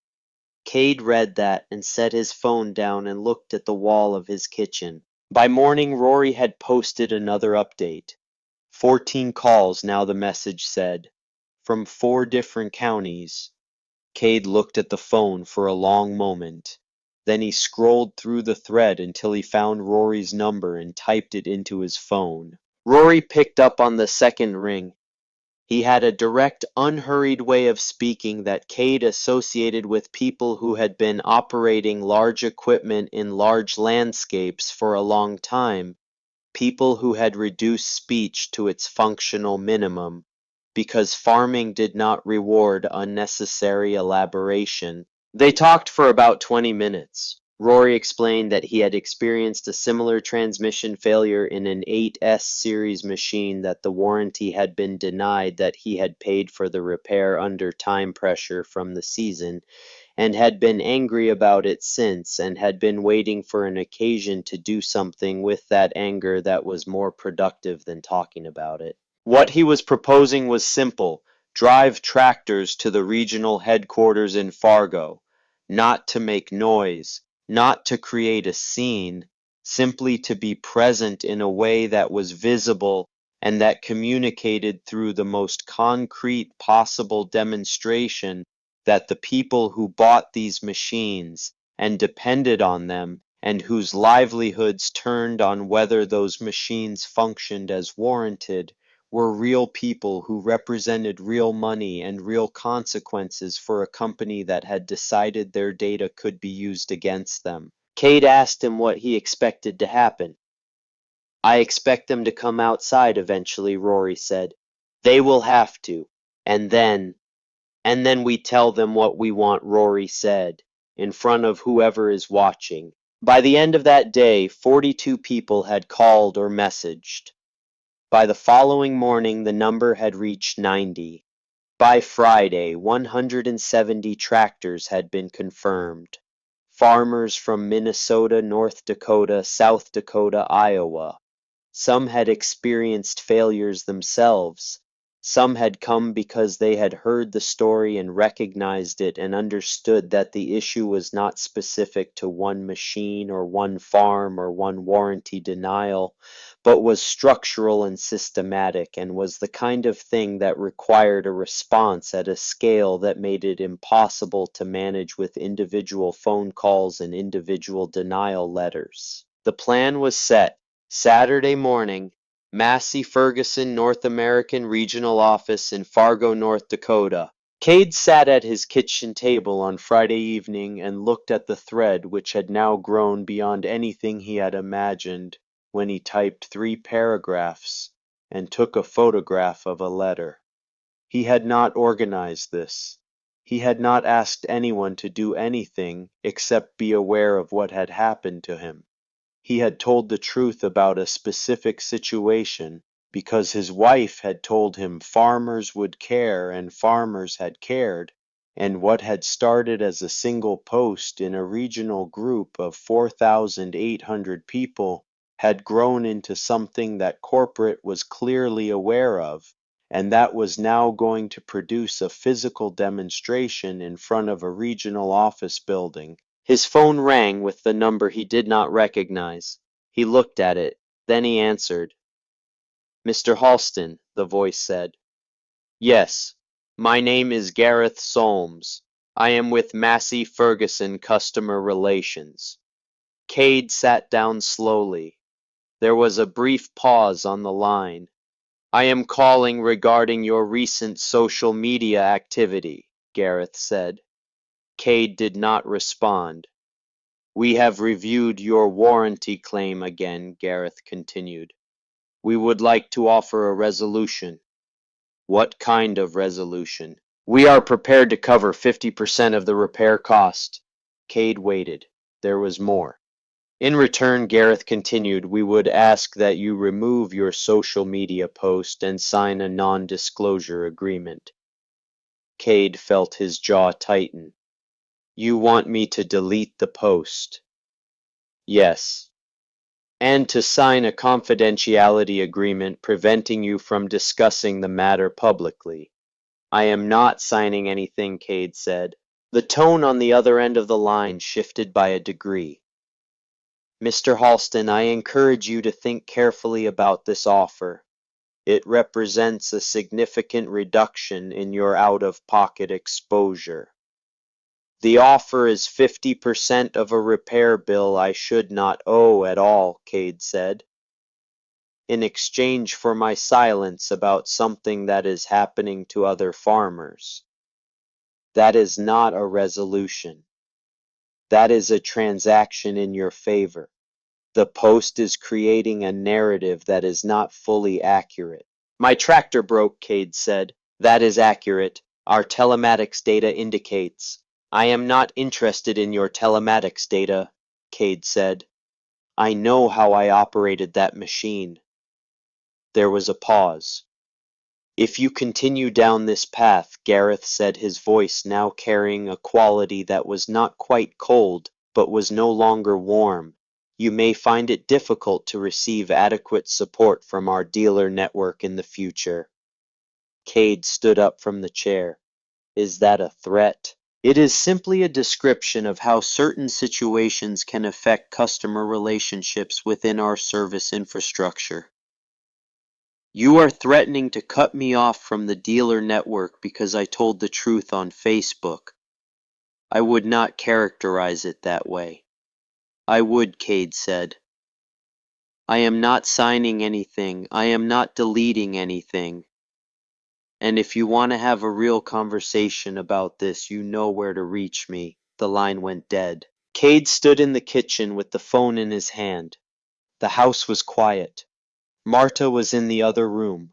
Cade read that and set his phone down and looked at the wall of his kitchen. By morning, Rory had posted another update. 14 calls now, the message said, from 4 different counties. Cade looked at the phone for a long moment. Then he scrolled through the thread until he found Rory's number and typed it into his phone. Rory picked up on the second ring. He had a direct, unhurried way of speaking that Cade associated with people who had been operating large equipment in large landscapes for a long time, people who had reduced speech to its functional minimum, because farming did not reward unnecessary elaboration. They talked for about 20 minutes. Rory explained that he had experienced a similar transmission failure in an 8S series machine, that the warranty had been denied, that he had paid for the repair under time pressure from the season, and had been angry about it since, and had been waiting for an occasion to do something with that anger that was more productive than talking about it. What he was proposing was simple: drive tractors to the regional headquarters in Fargo, not to make noise, not to create a scene, simply to be present in a way that was visible and that communicated through the most concrete possible demonstration that the people who bought these machines and depended on them, and whose livelihoods turned on whether those machines functioned as warranted, were real people who represented real money and real consequences for a company that had decided their data could be used against them. Cade asked him what he expected to happen. "I expect them to come outside eventually," Rory said. "They will have to. And then we tell them what we want," Rory said, "in front of whoever is watching." By the end of that day, 42 people had called or messaged. By the following morning, the number had reached 90. By Friday, 170 tractors had been confirmed. Farmers from Minnesota, North Dakota, South Dakota, Iowa. Some had experienced failures themselves. Some had come because they had heard the story and recognized it and understood that the issue was not specific to one machine or one farm or one warranty denial, but was structural and systematic, and was the kind of thing that required a response at a scale that made it impossible to manage with individual phone calls and individual denial letters. The plan was set. Saturday morning, Massey Ferguson North American Regional Office in Fargo, North Dakota. Cade sat at his kitchen table on Friday evening and looked at the thread, which had now grown beyond anything he had imagined, when he typed 3 paragraphs and took a photograph of a letter. He had not organized this. He had not asked anyone to do anything except be aware of what had happened to him. He had told the truth about a specific situation because his wife had told him farmers would care and farmers had cared, and what had started as a single post in a regional group of 4,800 people had grown into something that corporate was clearly aware of, and that was now going to produce a physical demonstration in front of a regional office building. His phone rang with the number he did not recognize. He looked at it, then he answered. Mr. Halston, the voice said. Yes, my name is Gareth Solms. I am with Massey Ferguson Customer Relations. Cade sat down slowly. There was a brief pause on the line. I am calling regarding your recent social media activity, Gareth said. Cade did not respond. We have reviewed your warranty claim again, Gareth continued. We would like to offer a resolution. What kind of resolution? We are prepared to cover 50% of the repair cost. Cade waited. There was more. In return, Gareth continued, we would ask that you remove your social media post and sign a non-disclosure agreement. Cade felt his jaw tighten. You want me to delete the post? Yes. And to sign a confidentiality agreement preventing you from discussing the matter publicly. I am not signing anything, Cade said. The tone on the other end of the line shifted by a degree. Mr. Halston, I encourage you to think carefully about this offer. It represents a significant reduction in your out-of-pocket exposure. The offer is 50% of a repair bill I should not owe at all, Cade said. In exchange for my silence about something that is happening to other farmers. That is not a resolution. That is a transaction in your favor. The post is creating a narrative that is not fully accurate. My tractor broke, Cade said. That is accurate. Our telematics data indicates. I am not interested in your telematics data, Cade said. I know how I operated that machine. There was a pause. If you continue down this path, Gareth said, his voice now carrying a quality that was not quite cold, but was no longer warm, you may find it difficult to receive adequate support from our dealer network in the future. Cade stood up from the chair. Is that a threat? It is simply a description of how certain situations can affect customer relationships within our service infrastructure. You are threatening to cut me off from the dealer network because I told the truth on Facebook. I would not characterize it that way. I would, Cade said. I am not signing anything. I am not deleting anything. And if you want to have a real conversation about this, you know where to reach me. The line went dead. Cade stood in the kitchen with the phone in his hand. The house was quiet. Marta was in the other room.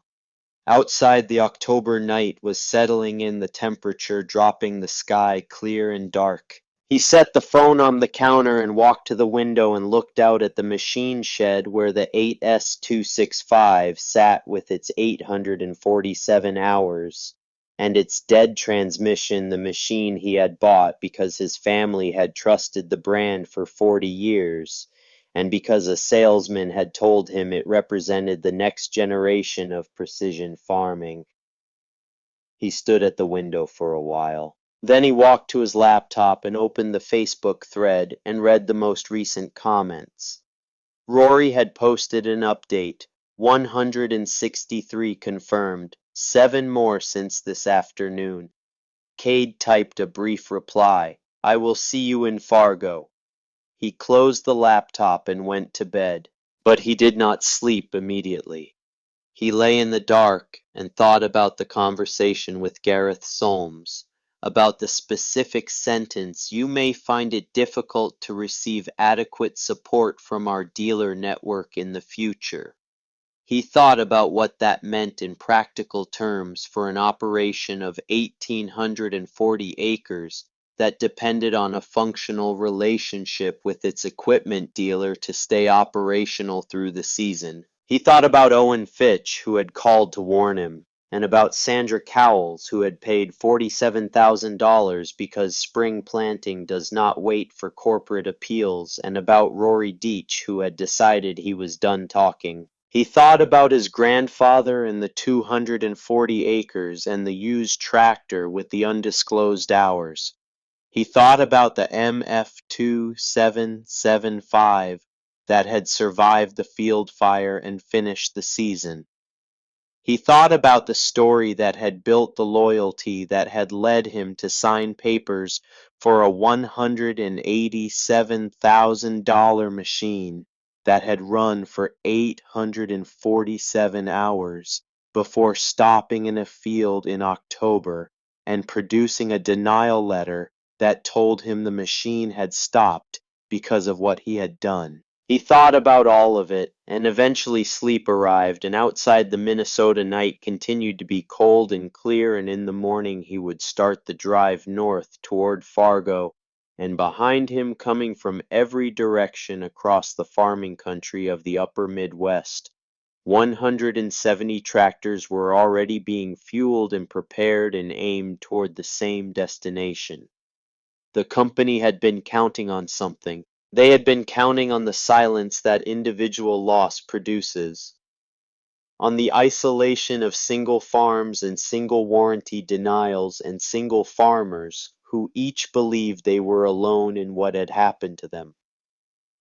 Outside, the October night was settling in, the temperature dropping, the sky clear and dark. He set the phone on the counter and walked to the window and looked out at the machine shed where the 8S265 sat with its 847 hours and its dead transmission, the machine he had bought because his family had trusted the brand for 40 years and because a salesman had told him it represented the next generation of precision farming. He stood at the window for a while. Then he walked to his laptop and opened the Facebook thread and read the most recent comments. Rory had posted an update, 163 confirmed, 7 more since this afternoon. Cade typed a brief reply, I will see you in Fargo. He closed the laptop and went to bed, but he did not sleep immediately. He lay in the dark and thought about the conversation with Gareth Solms, about the specific sentence, you may find it difficult to receive adequate support from our dealer network in the future. He thought about what that meant in practical terms for an operation of 1,840 acres that depended on a functional relationship with its equipment dealer to stay operational through the season. He thought about Owen Fitch, who had called to warn him, and about Sandra Cowles, who had paid $47,000 because spring planting does not wait for corporate appeals, and about Rory Deitch, who had decided he was done talking. He thought about his grandfather and the 240 acres and the used tractor with the undisclosed hours. He thought about the MF2775 that had survived the field fire and finished the season. He thought about the story that had built the loyalty that had led him to sign papers for a $187,000 machine that had run for 847 hours before stopping in a field in October and producing a denial letter that told him the machine had stopped because of what he had done. He thought about all of it, and eventually sleep arrived, and outside the Minnesota night continued to be cold and clear, and in the morning he would start the drive north toward Fargo, and behind him, coming from every direction across the farming country of the upper Midwest, 170 tractors were already being fueled and prepared and aimed toward the same destination. The company had been counting on something. They had been counting on the silence that individual loss produces, on the isolation of single farms and single warranty denials and single farmers who each believed they were alone in what had happened to them,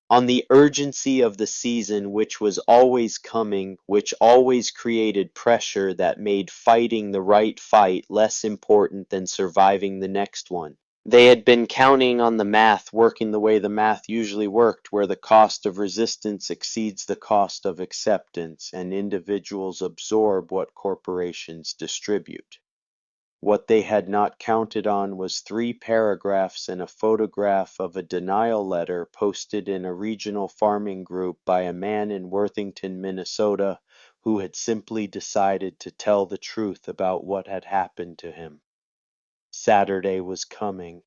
on the urgency of the season which was always coming, which always created pressure that made fighting the right fight less important than surviving the next one. They had been counting on the math working the way the math usually worked, where the cost of resistance exceeds the cost of acceptance, and individuals absorb what corporations distribute. What they had not counted on was 3 paragraphs and a photograph of a denial letter posted in a regional farming group by a man in Worthington, Minnesota, who had simply decided to tell the truth about what had happened to him. Saturday was coming,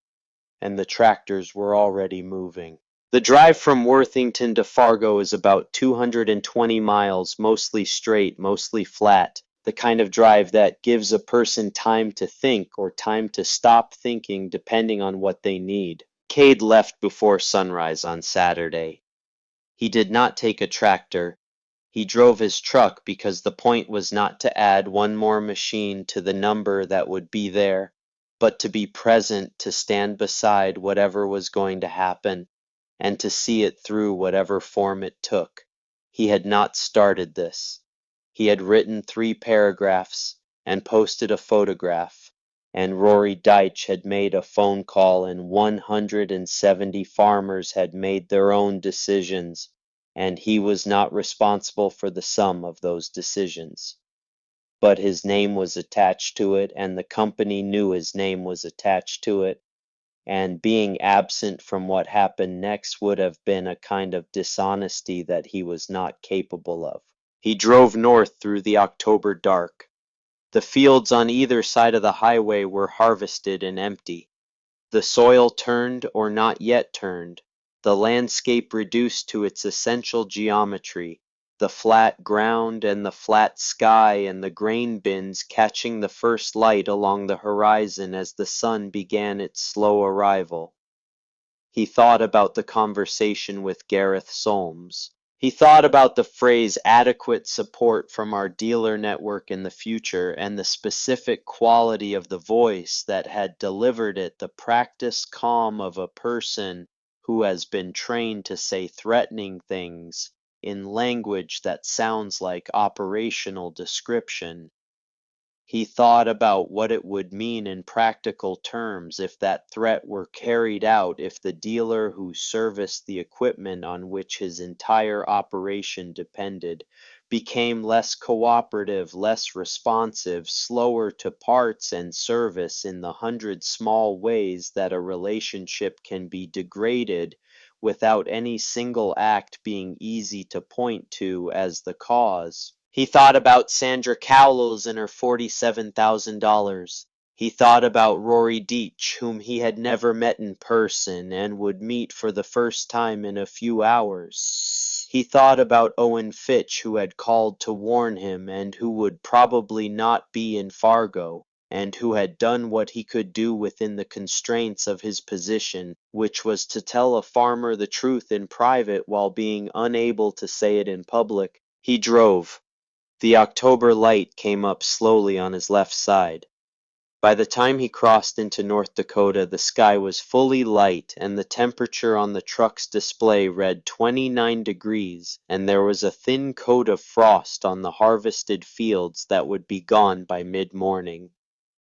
and the tractors were already moving. The drive from Worthington to Fargo is about 220 miles, mostly straight, mostly flat, the kind of drive that gives a person time to think or time to stop thinking depending on what they need. Cade left before sunrise on Saturday. He did not take a tractor. He drove his truck because the point was not to add one more machine to the number that would be there, but to be present, to stand beside whatever was going to happen, and to see it through whatever form it took. He had not started this. He had written 3 paragraphs and posted a photograph, and Rory Deitch had made a phone call, and 170 farmers had made their own decisions, and he was not responsible for the sum of those decisions. But his name was attached to it, and the company knew his name was attached to it, and being absent from what happened next would have been a kind of dishonesty that he was not capable of. He drove north through the October dark. The fields on either side of the highway were harvested and empty. The soil turned or not yet turned, the landscape reduced to its essential geometry, the flat ground and the flat sky and the grain bins catching the first light along the horizon as the sun began its slow arrival. He thought about the conversation with Gareth Solms. He thought about the phrase adequate support from our dealer network in the future and the specific quality of the voice that had delivered it, the practiced calm of a person who has been trained to say threatening things in language that sounds like operational description. He thought about what it would mean in practical terms if that threat were carried out, if the dealer who serviced the equipment on which his entire operation depended became less cooperative, less responsive, slower to parts and service in the 100 small ways that a relationship can be degraded without any single act being easy to point to as the cause. He thought about Sandra Cowles and her $47,000. He thought about Rory Deitch, whom he had never met in person and would meet for the first time in a few hours. He thought about Owen Fitch, who had called to warn him and who would probably not be in Fargo, and who had done what he could do within the constraints of his position, which was to tell a farmer the truth in private while being unable to say it in public. He drove. The October light came up slowly on his left side. By the time he crossed into North Dakota, the sky was fully light and the temperature on the truck's display read 29 degrees, and there was a thin coat of frost on the harvested fields that would be gone by mid-morning.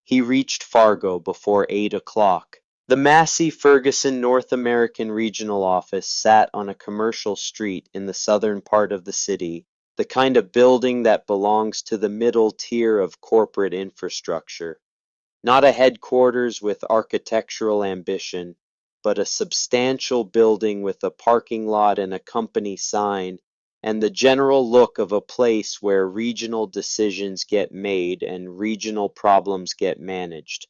He reached Fargo before 8 o'clock. The Massey Ferguson North American Regional Office sat on a commercial street in the southern part of the city, the kind of building that belongs to the middle tier of corporate infrastructure. Not a headquarters with architectural ambition, but a substantial building with a parking lot and a company sign, and the general look of a place where regional decisions get made and regional problems get managed.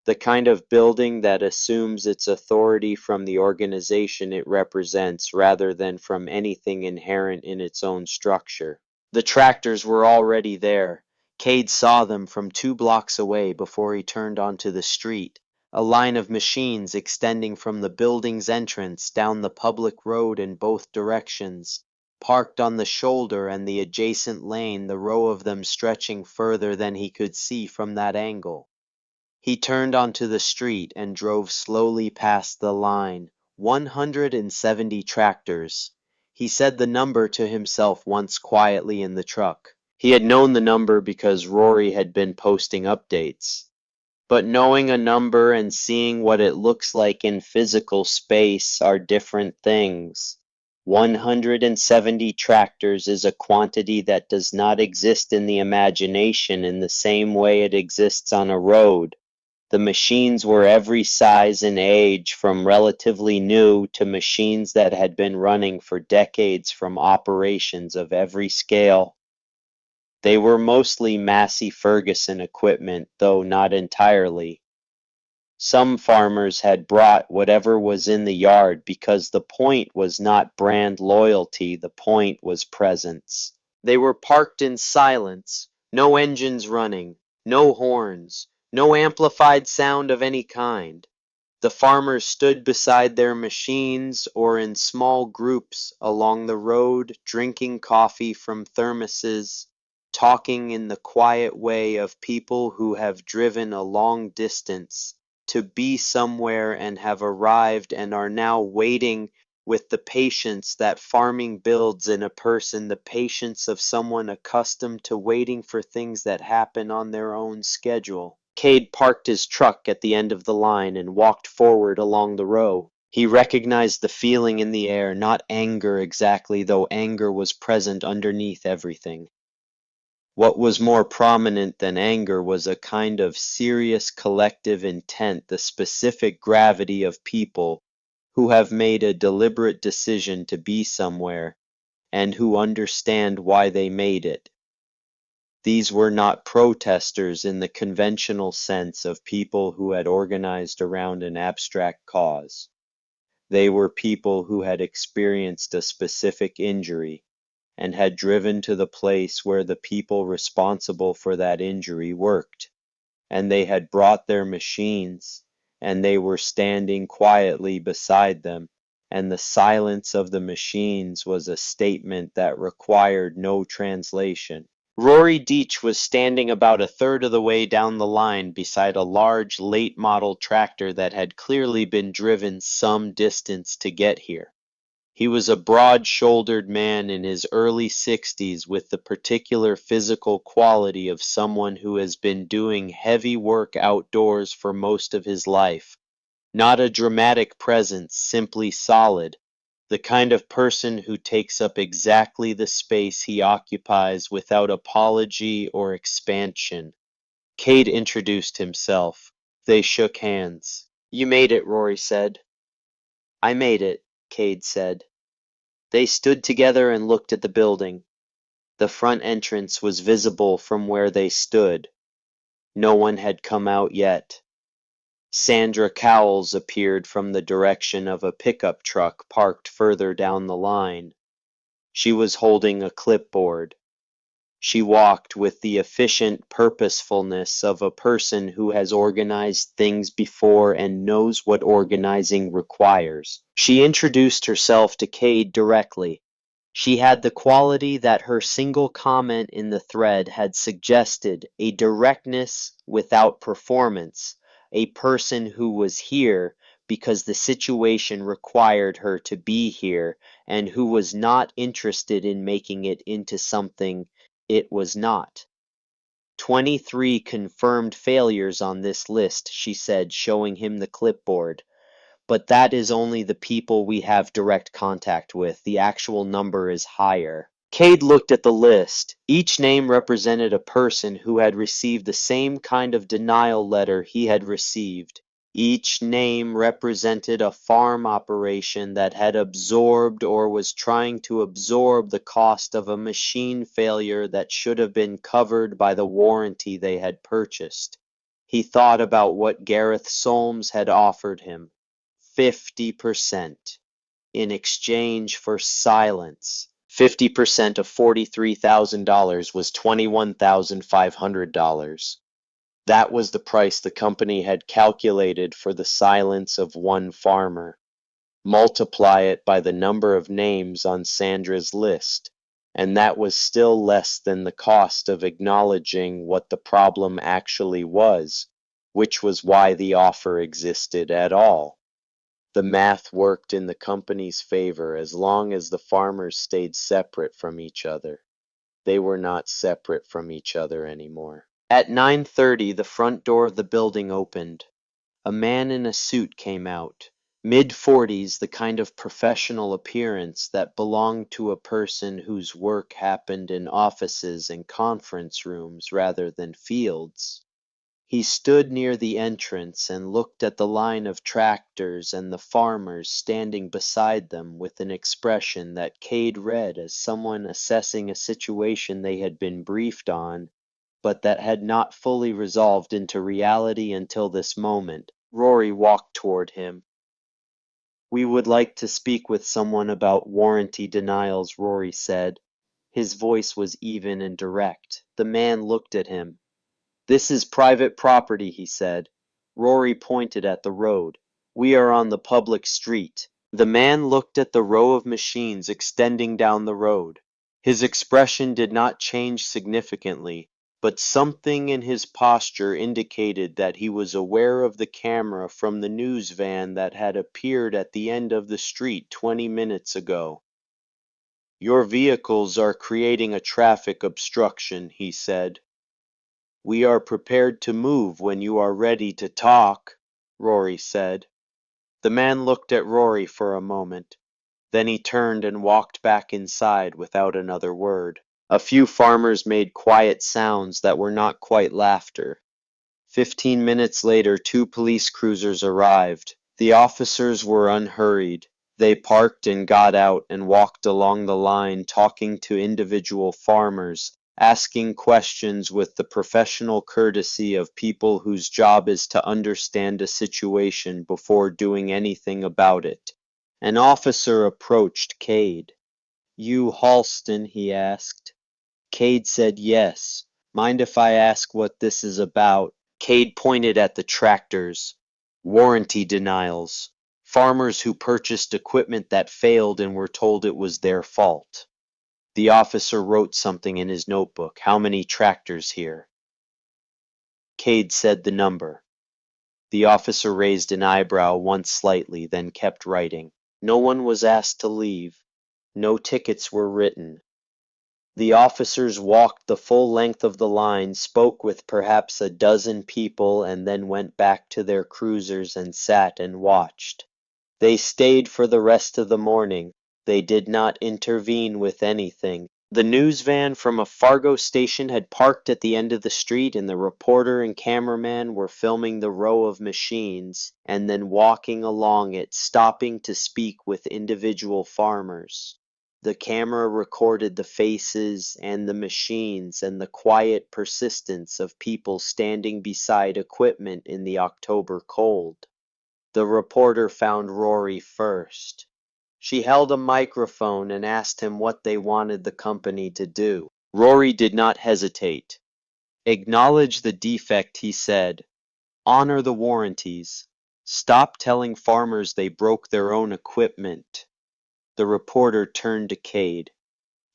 The kind of building that assumes its authority from the organization it represents rather than from anything inherent in its own structure. The tractors were already there. Cade saw them from 2 blocks away before he turned onto the street, a line of machines extending from the building's entrance down the public road in both directions, parked on the shoulder and the adjacent lane, the row of them stretching further than he could see from that angle. He turned onto the street and drove slowly past the line. 170 tractors. He said the number to himself once quietly in the truck. He had known the number because Rory had been posting updates. But knowing a number and seeing what it looks like in physical space are different things. 170 tractors is a quantity that does not exist in the imagination in the same way it exists on a road. The machines were every size and age, from relatively new to machines that had been running for decades, from operations of every scale. They were mostly Massey Ferguson equipment, though not entirely. Some farmers had brought whatever was in the yard because the point was not brand loyalty, the point was presence. They were parked in silence, no engines running, no horns, no amplified sound of any kind. The farmers stood beside their machines or in small groups along the road, drinking coffee from thermoses, talking in the quiet way of people who have driven a long distance to be somewhere and have arrived and are now waiting with the patience that farming builds in a person, the patience of someone accustomed to waiting for things that happen on their own schedule. Cade parked his truck at the end of the line and walked forward along the row. He recognized the feeling in the air, not anger exactly, though anger was present underneath everything. What was more prominent than anger was a kind of serious collective intent, the specific gravity of people who have made a deliberate decision to be somewhere and who understand why they made it. These were not protesters in the conventional sense of people who had organized around an abstract cause. They were people who had experienced a specific injury and had driven to the place where the people responsible for that injury worked, and they had brought their machines, and they were standing quietly beside them, and the silence of the machines was a statement that required no translation. Rory Deitch was standing about a third of the way down the line beside a large late-model tractor that had clearly been driven some distance to get here. He was a broad-shouldered man in his early 60s with the particular physical quality of someone who has been doing heavy work outdoors for most of his life. Not a dramatic presence, simply solid, the kind of person who takes up exactly the space he occupies without apology or expansion. Cade introduced himself. They shook hands. "You made it," Rory said. "I made it," Cade said. They stood together and looked at the building. The front entrance was visible from where they stood. No one had come out yet. Sandra Cowles appeared from the direction of a pickup truck parked further down the line. She was holding a clipboard. She walked with the efficient purposefulness of a person who has organized things before and knows what organizing requires. She introduced herself to Cade directly. She had the quality that her single comment in the thread had suggested, a directness without performance, a person who was here because the situation required her to be here and who was not interested in making it into something it was not. 23 confirmed failures on this list, she said, showing him the clipboard. But that is only the people we have direct contact with. The actual number is higher. Cade looked at the list. Each name represented a person who had received the same kind of denial letter he had received. Each name represented a farm operation that had absorbed or was trying to absorb the cost of a machine failure that should have been covered by the warranty they had purchased. He thought about what Gareth Solms had offered him. 50% in exchange for silence. 50% of $43,000 was $21,500. That was the price the company had calculated for the silence of one farmer. Multiply it by the number of names on Sandra's list, and that was still less than the cost of acknowledging what the problem actually was, which was why the offer existed at all. The math worked in the company's favor as long as the farmers stayed separate from each other. They were not separate from each other anymore. At 9:30, the front door of the building opened. A man in a suit came out. Mid-40s, the kind of professional appearance that belonged to a person whose work happened in offices and conference rooms rather than fields. He stood near the entrance and looked at the line of tractors and the farmers standing beside them with an expression that Cade read as someone assessing a situation they had been briefed on, but that had not fully resolved into reality until this moment. Rory walked toward him. "We would like to speak with someone about warranty denials," Rory said. His voice was even and direct. The man looked at him. "This is private property," he said. Rory pointed at the road. "We are on the public street." The man looked at the row of machines extending down the road. His expression did not change significantly, but something in his posture indicated that he was aware of the camera from the news van that had appeared at the end of the street 20 minutes ago. "Your vehicles are creating a traffic obstruction," he said. "We are prepared to move when you are ready to talk," Rory said. The man looked at Rory for a moment. Then he turned and walked back inside without another word. A few farmers made quiet sounds that were not quite laughter. 15 minutes later, 2 police cruisers arrived. The officers were unhurried. They parked and got out and walked along the line talking to individual farmers, asking questions with the professional courtesy of people whose job is to understand a situation before doing anything about it. An officer approached Cade. "You Halston?" he asked. Cade said yes. "Mind if I ask what this is about?" Cade pointed at the tractors. "Warranty denials. Farmers who purchased equipment that failed and were told it was their fault." The officer wrote something in his notebook. "How many tractors here?" Cade said the number. The officer raised an eyebrow once slightly, then kept writing. No one was asked to leave. No tickets were written. The officers walked the full length of the line, spoke with perhaps a dozen people, and then went back to their cruisers and sat and watched. They stayed for the rest of the morning. They did not intervene with anything. The news van from a Fargo station had parked at the end of the street, and the reporter and cameraman were filming the row of machines, and then walking along it, stopping to speak with individual farmers. The camera recorded the faces and the machines and the quiet persistence of people standing beside equipment in the October cold. The reporter found Rory first. She held a microphone and asked him what they wanted the company to do. Rory did not hesitate. Acknowledge the defect, he said. Honor the warranties. Stop telling farmers they broke their own equipment. The reporter turned to Cade.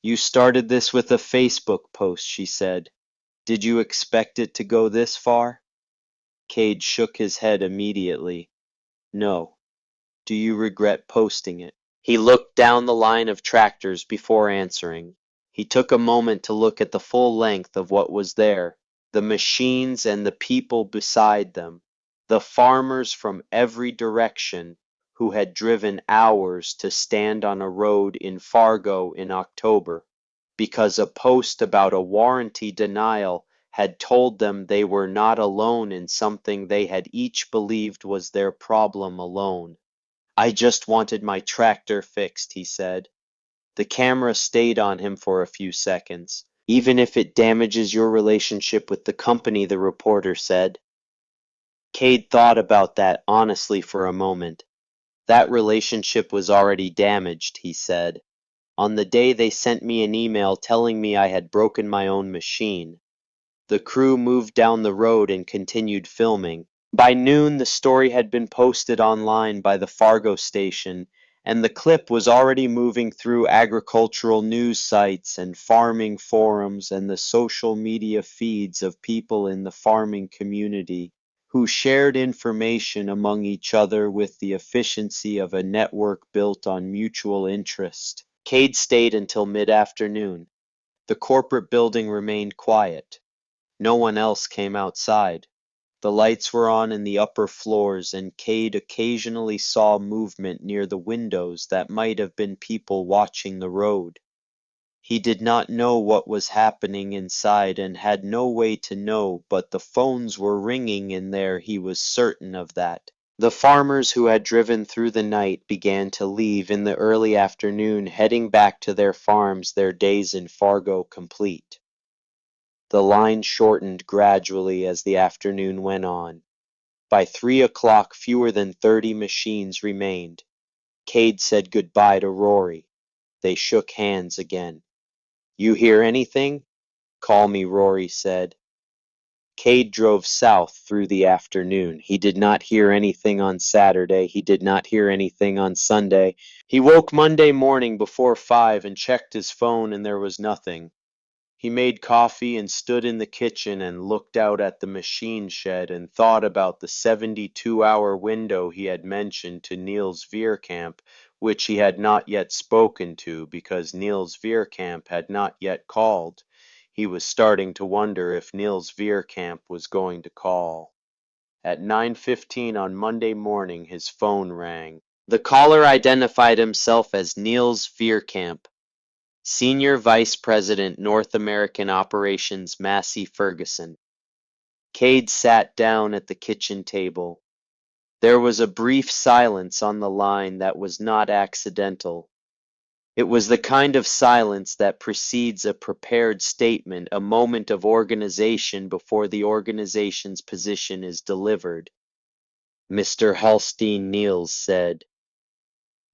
You started this with a Facebook post, she said. Did you expect it to go this far? Cade shook his head immediately. No. Do you regret posting it? He looked down the line of tractors before answering. He took a moment to look at the full length of what was there, the machines and the people beside them, the farmers from every direction who had driven hours to stand on a road in Fargo in October, because a post about a warranty denial had told them they were not alone in something they had each believed was their problem alone. I just wanted my tractor fixed, he said. The camera stayed on him for a few seconds. Even if it damages your relationship with the company, the reporter said. Cade thought about that honestly for a moment. That relationship was already damaged, he said, on the day they sent me an email telling me I had broken my own machine. The crew moved down the road and continued filming. By noon, the story had been posted online by the Fargo station, and the clip was already moving through agricultural news sites and farming forums and the social media feeds of people in the farming community who shared information among each other with the efficiency of a network built on mutual interest. Cade stayed until mid-afternoon. The corporate building remained quiet. No one else came outside. The lights were on in the upper floors, and Cade occasionally saw movement near the windows that might have been people watching the road. He did not know what was happening inside and had no way to know, but the phones were ringing in there, he was certain of that. The farmers who had driven through the night began to leave in the early afternoon, heading back to their farms, their days in Fargo complete. The line shortened gradually as the afternoon went on. By 3 o'clock, fewer than 30 machines remained. Cade said goodbye to Rory. They shook hands again. You hear anything? Call me, Rory said. Cade drove south through the afternoon. He did not hear anything on Saturday. He did not hear anything on Sunday. He woke Monday morning before 5 and checked his phone, and there was nothing. He made coffee and stood in the kitchen and looked out at the machine shed and thought about the 72-hour window he had mentioned to Niels Veerkamp, which he had not yet spoken to because Niels Veerkamp had not yet called. He was starting to wonder if Niels Veerkamp was going to call. At 9:15 on Monday morning, his phone rang. The caller identified himself as Niels Veerkamp, Senior Vice President, North American Operations, Massey Ferguson. Cade sat down at the kitchen table. There was a brief silence on the line that was not accidental. It was the kind of silence that precedes a prepared statement, a moment of organization before the organization's position is delivered. Mr. Halstein Niels said,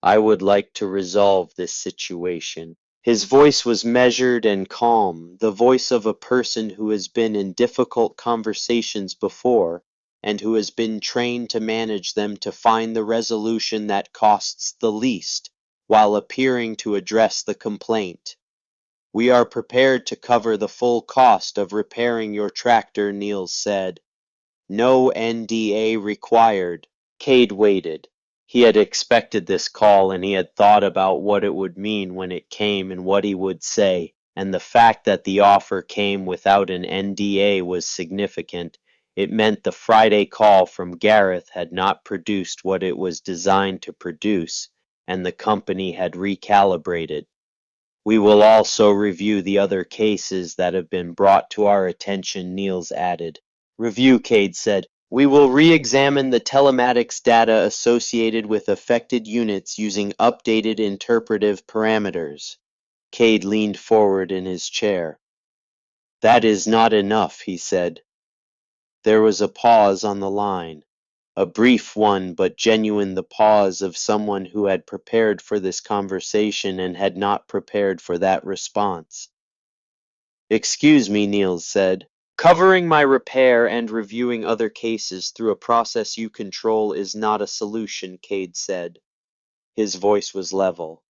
I would like to resolve this situation. His voice was measured and calm, the voice of a person who has been in difficult conversations before and who has been trained to manage them to find the resolution that costs the least, while appearing to address the complaint. We are prepared to cover the full cost of repairing your tractor, Niels said. No NDA required. Cade waited. He had expected this call, and he had thought about what it would mean when it came and what he would say, and the fact that the offer came without an NDA was significant. It meant the Friday call from Gareth had not produced what it was designed to produce, and the company had recalibrated. We will also review the other cases that have been brought to our attention, Niels added. Review, Cade said. We will re-examine the telematics data associated with affected units using updated interpretive parameters. Cade leaned forward in his chair. That is not enough, he said. There was a pause on the line, a brief one but genuine, the pause of someone who had prepared for this conversation and had not prepared for that response. Excuse me, Niels said. Covering my repair and reviewing other cases through a process you control is not a solution, Cade said. His voice was level.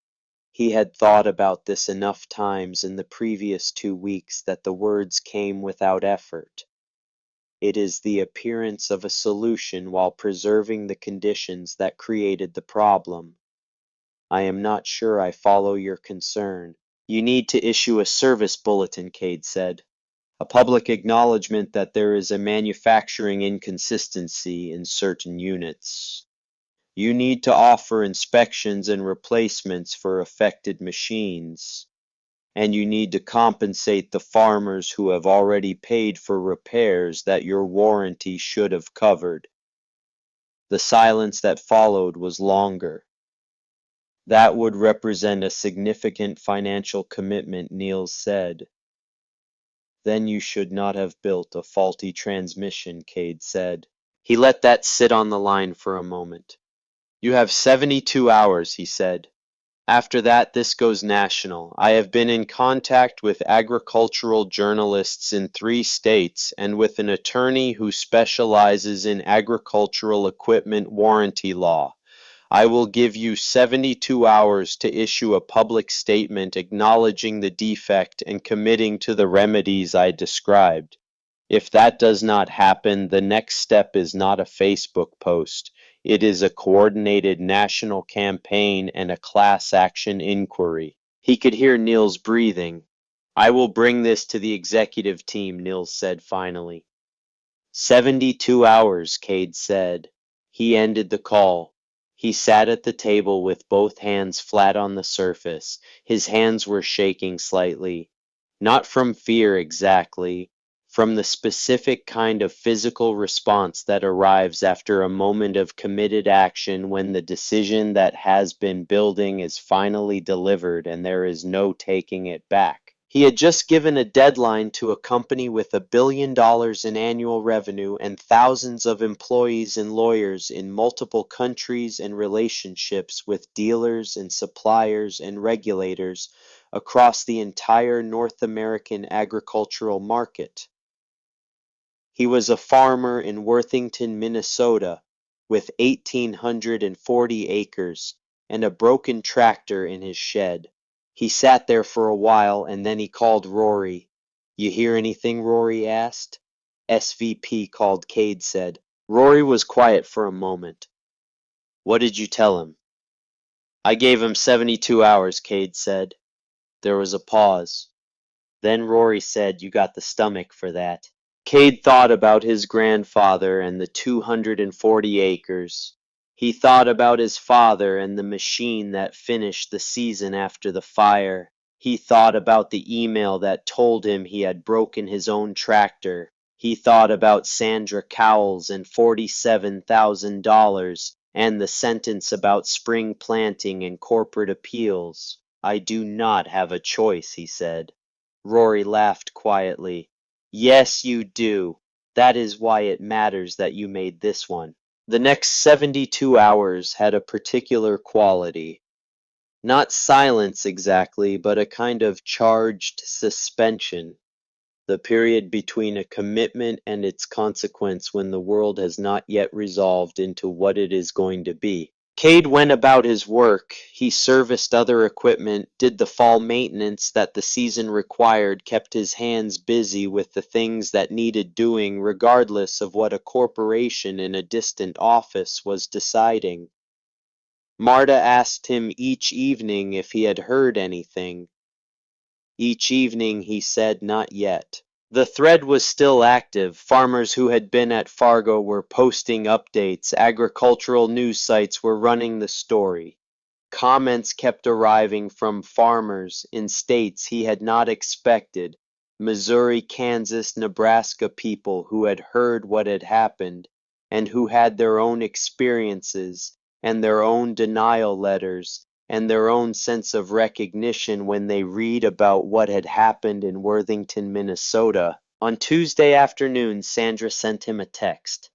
He had thought about this enough times in the previous 2 weeks that the words came without effort. It is the appearance of a solution while preserving the conditions that created the problem. I am not sure I follow your concern. You need to issue a service bulletin, Cade said. A public acknowledgement that there is a manufacturing inconsistency in certain units. You need to offer inspections and replacements for affected machines. And you need to compensate the farmers who have already paid for repairs that your warranty should have covered. The silence that followed was longer. That would represent a significant financial commitment, Niels said. Then you should not have built a faulty transmission, Cade said. He let that sit on the line for a moment. You have 72 hours, he said. After that, this goes national. I have been in contact with agricultural journalists in 3 states and with an attorney who specializes in agricultural equipment warranty law. I will give you 72 hours to issue a public statement acknowledging the defect and committing to the remedies I described. If that does not happen, the next step is not a Facebook post. It is a coordinated national campaign and a class action inquiry. He could hear Niels breathing. I will bring this to the executive team, Niels said finally. 72 hours, Cade said. He ended the call. He sat at the table with both hands flat on the surface. His hands were shaking slightly. Not from fear exactly, from the specific kind of physical response that arrives after a moment of committed action when the decision that has been building is finally delivered and there is no taking it back. He had just given a deadline to a company with $1 billion in annual revenue and thousands of employees and lawyers in multiple countries and relationships with dealers and suppliers and regulators across the entire North American agricultural market. He was a farmer in Worthington, Minnesota, with 1,840 acres and a broken tractor in his shed. He sat there for a while and then he called Rory. You hear anything? Rory asked. SVP called, Cade said. Rory was quiet for a moment. What did you tell him? I gave him 72 hours, Cade said. There was a pause. Then Rory said, You got the stomach for that. Cade thought about his grandfather and the 240 acres. He thought about his father and the machine that finished the season after the fire. He thought about the email that told him he had broken his own tractor. He thought about Sandra Cowles and $47,000 and the sentence about spring planting and corporate appeals. I do not have a choice, he said. Rory laughed quietly. Yes, you do. That is why it matters that you made this one. The next 72 hours had a particular quality. Not silence exactly, but a kind of charged suspension. The period between a commitment and its consequence when the world has not yet resolved into what it is going to be. Cade went about his work. He serviced other equipment, did the fall maintenance that the season required, kept his hands busy with the things that needed doing regardless of what a corporation in a distant office was deciding. Marta asked him each evening if he had heard anything. Each evening he said not yet. The thread was still active. Farmers who had been at Fargo were posting updates. Agricultural news sites were running the story. Comments kept arriving from farmers in states he had not expected. Missouri, Kansas, Nebraska people who had heard what had happened and who had their own experiences and their own denial letters and their own sense of recognition when they read about what had happened in Worthington, Minnesota. On Tuesday afternoon, Sandra sent him a text.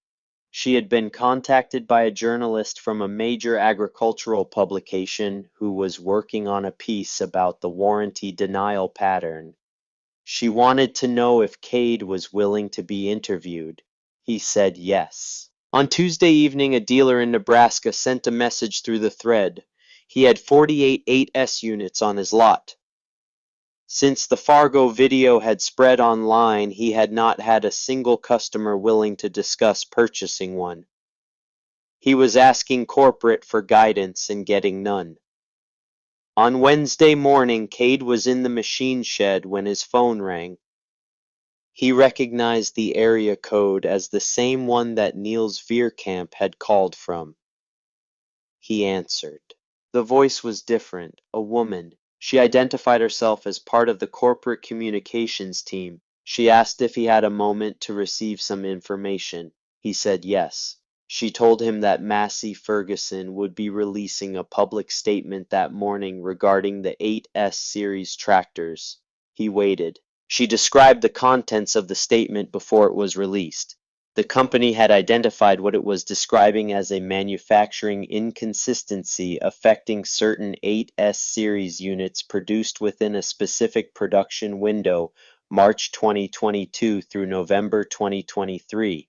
She had been contacted by a journalist from a major agricultural publication who was working on a piece about the warranty denial pattern. She wanted to know if Cade was willing to be interviewed. He said yes. On Tuesday evening, a dealer in Nebraska sent a message through the thread. He had 48 8S units on his lot. Since the Fargo video had spread online, he had not had a single customer willing to discuss purchasing one. He was asking corporate for guidance and getting none. On Wednesday morning, Cade was in the machine shed when his phone rang. He recognized the area code as the same one that Niels Veerkamp had called from. He answered. The voice was different, a woman. She identified herself as part of the corporate communications team. She asked if he had a moment to receive some information. He said yes. She told him that Massey Ferguson would be releasing a public statement that morning regarding the 8S series tractors. He waited. She described the contents of the statement before it was released. The company had identified what it was describing as a manufacturing inconsistency affecting certain 8S series units produced within a specific production window, March 2022 through November 2023.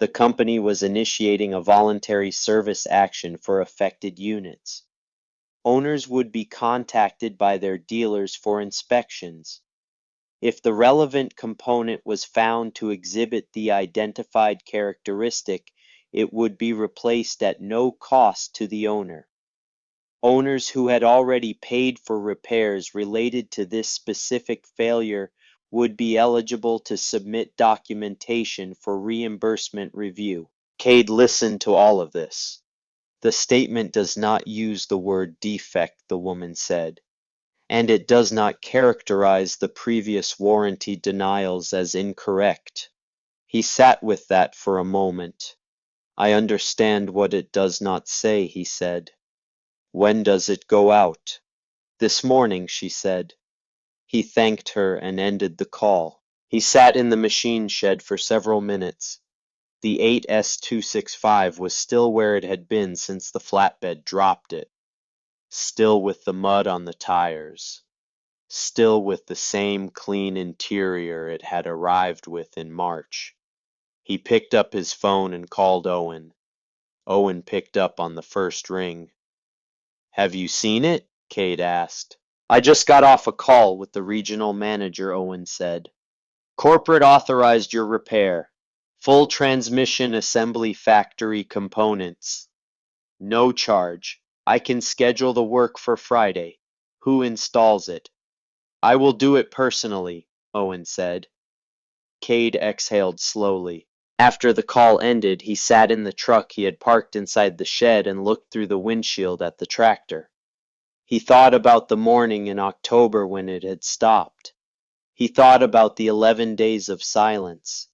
The company was initiating a voluntary service action for affected units. Owners would be contacted by their dealers for inspections. If the relevant component was found to exhibit the identified characteristic, it would be replaced at no cost to the owner. Owners who had already paid for repairs related to this specific failure would be eligible to submit documentation for reimbursement review. Cade listened to all of this. The statement does not use the word defect, the woman said, and it does not characterize the previous warranty denials as incorrect. He sat with that for a moment. I understand what it does not say, he said. When does it go out? This morning, she said. He thanked her and ended the call. He sat in the machine shed for several minutes. The 8S265 was still where it had been since the flatbed dropped it. Still with the mud on the tires. Still with the same clean interior it had arrived with in March. He picked up his phone and called Owen. Owen picked up on the first ring. Have you seen it? Cade asked. I just got off a call with the regional manager, Owen said. Corporate authorized your repair. Full transmission assembly factory components. No charge. I can schedule the work for Friday. Who installs it? I will do it personally, Owen said. Cade exhaled slowly. After the call ended, he sat in the truck he had parked inside the shed and looked through the windshield at the tractor. He thought about the morning in October when it had stopped. He thought about the 11 days of silence.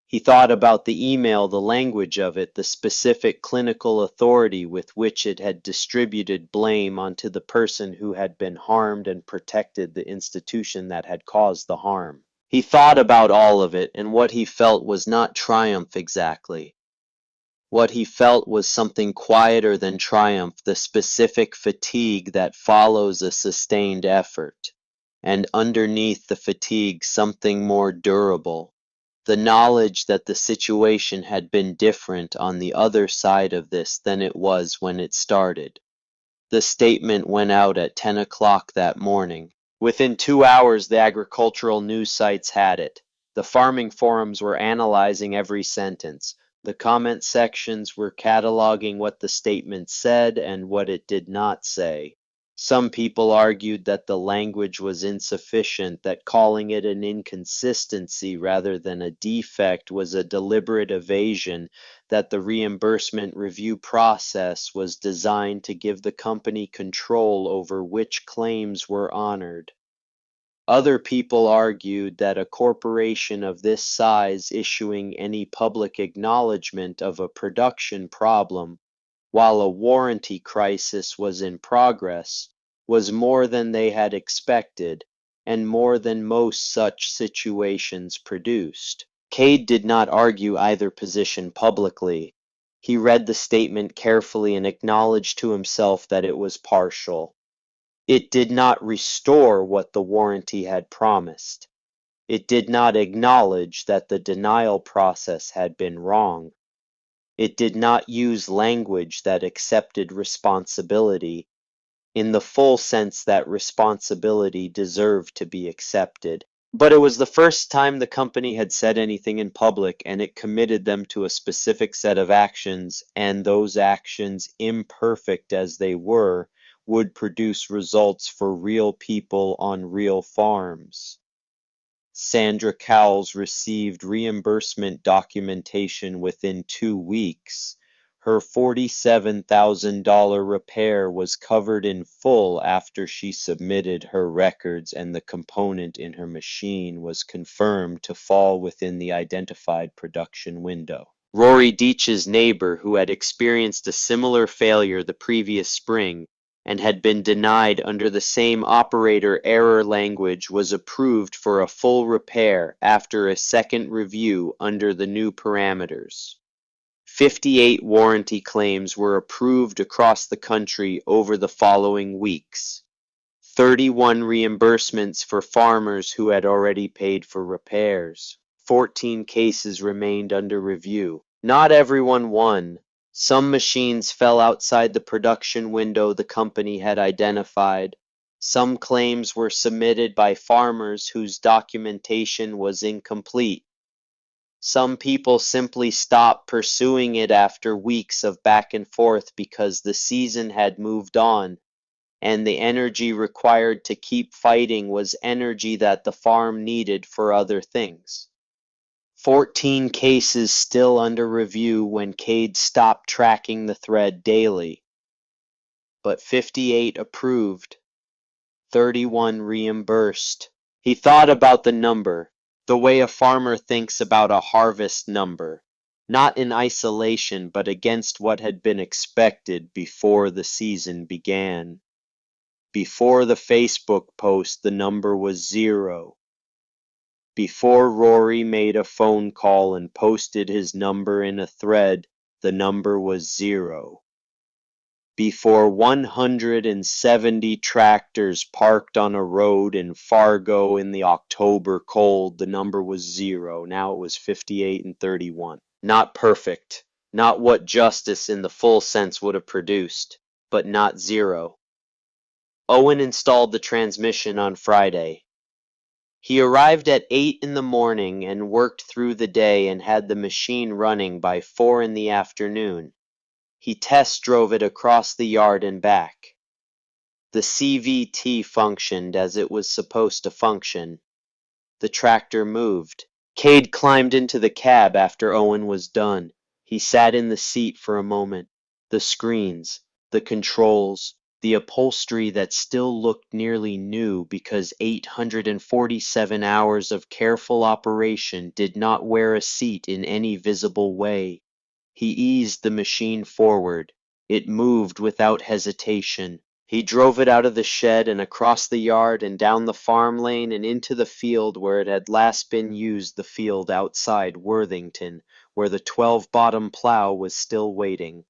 He thought about the email, the language of it, the specific clinical authority with which it had distributed blame onto the person who had been harmed and protected the institution that had caused the harm. He thought about all of it, and what he felt was not triumph exactly. What he felt was something quieter than triumph, the specific fatigue that follows a sustained effort. And underneath the fatigue, something more durable. The knowledge that the situation had been different on the other side of this than it was when it started. The statement went out at 10 o'clock that morning. Within 2 hours, the agricultural news sites had it. The farming forums were analyzing every sentence. The comment sections were cataloging what the statement said and what it did not say. Some people argued that the language was insufficient, that calling it an inconsistency rather than a defect was a deliberate evasion, that the reimbursement review process was designed to give the company control over which claims were honored. Other people argued that a corporation of this size issuing any public acknowledgement of a production problem while a warranty crisis was in progress, was more than they had expected, and more than most such situations produced. Cade did not argue either position publicly. He read the statement carefully and acknowledged to himself that it was partial. It did not restore what the warranty had promised. It did not acknowledge that the denial process had been wrong. It did not use language that accepted responsibility in the full sense that responsibility deserved to be accepted. But it was the first time the company had said anything in public, and it committed them to a specific set of actions, and those actions, imperfect as they were, would produce results for real people on real farms. Sandra Cowles received reimbursement documentation within 2 weeks. Her $47,000 repair was covered in full after she submitted her records, and the component in her machine was confirmed to fall within the identified production window. Rory Deitch's neighbor, who had experienced a similar failure the previous spring and had been denied under the same operator error language, was approved for a full repair after a second review under the new parameters. 58 warranty claims were approved across the country over the following weeks. 31 reimbursements for farmers who had already paid for repairs. 14 cases remained under review. Not everyone won. Some machines fell outside the production window the company had identified. Some claims were submitted by farmers whose documentation was incomplete. Some people simply stopped pursuing it after weeks of back and forth because the season had moved on, and the energy required to keep fighting was energy that the farm needed for other things. 14 cases still under review when Cade stopped tracking the thread daily, but 58 approved, 31 reimbursed. He thought about the number, the way a farmer thinks about a harvest number, not in isolation but against what had been expected before the season began. Before the Facebook post, the number was 0. Before Rory made a phone call and posted his number in a thread, the number was 0. Before 170 tractors parked on a road in Fargo in the October cold, the number was 0. Now it was 58 and 31. Not perfect, not what justice in the full sense would have produced, but not 0. Owen installed the transmission on Friday. He arrived at 8 in the morning and worked through the day and had the machine running by 4 in the afternoon. He test drove it across the yard and back. The CVT functioned as it was supposed to function. The tractor moved. Cade climbed into the cab after Owen was done. He sat in the seat for a moment. The screens, the controls, the upholstery that still looked nearly new because 847 hours of careful operation did not wear a seat in any visible way. He eased the machine forward. It moved without hesitation. He drove it out of the shed and across the yard and down the farm lane and into the field where it had last been used, the field outside Worthington, where the 12-bottom plow was still waiting.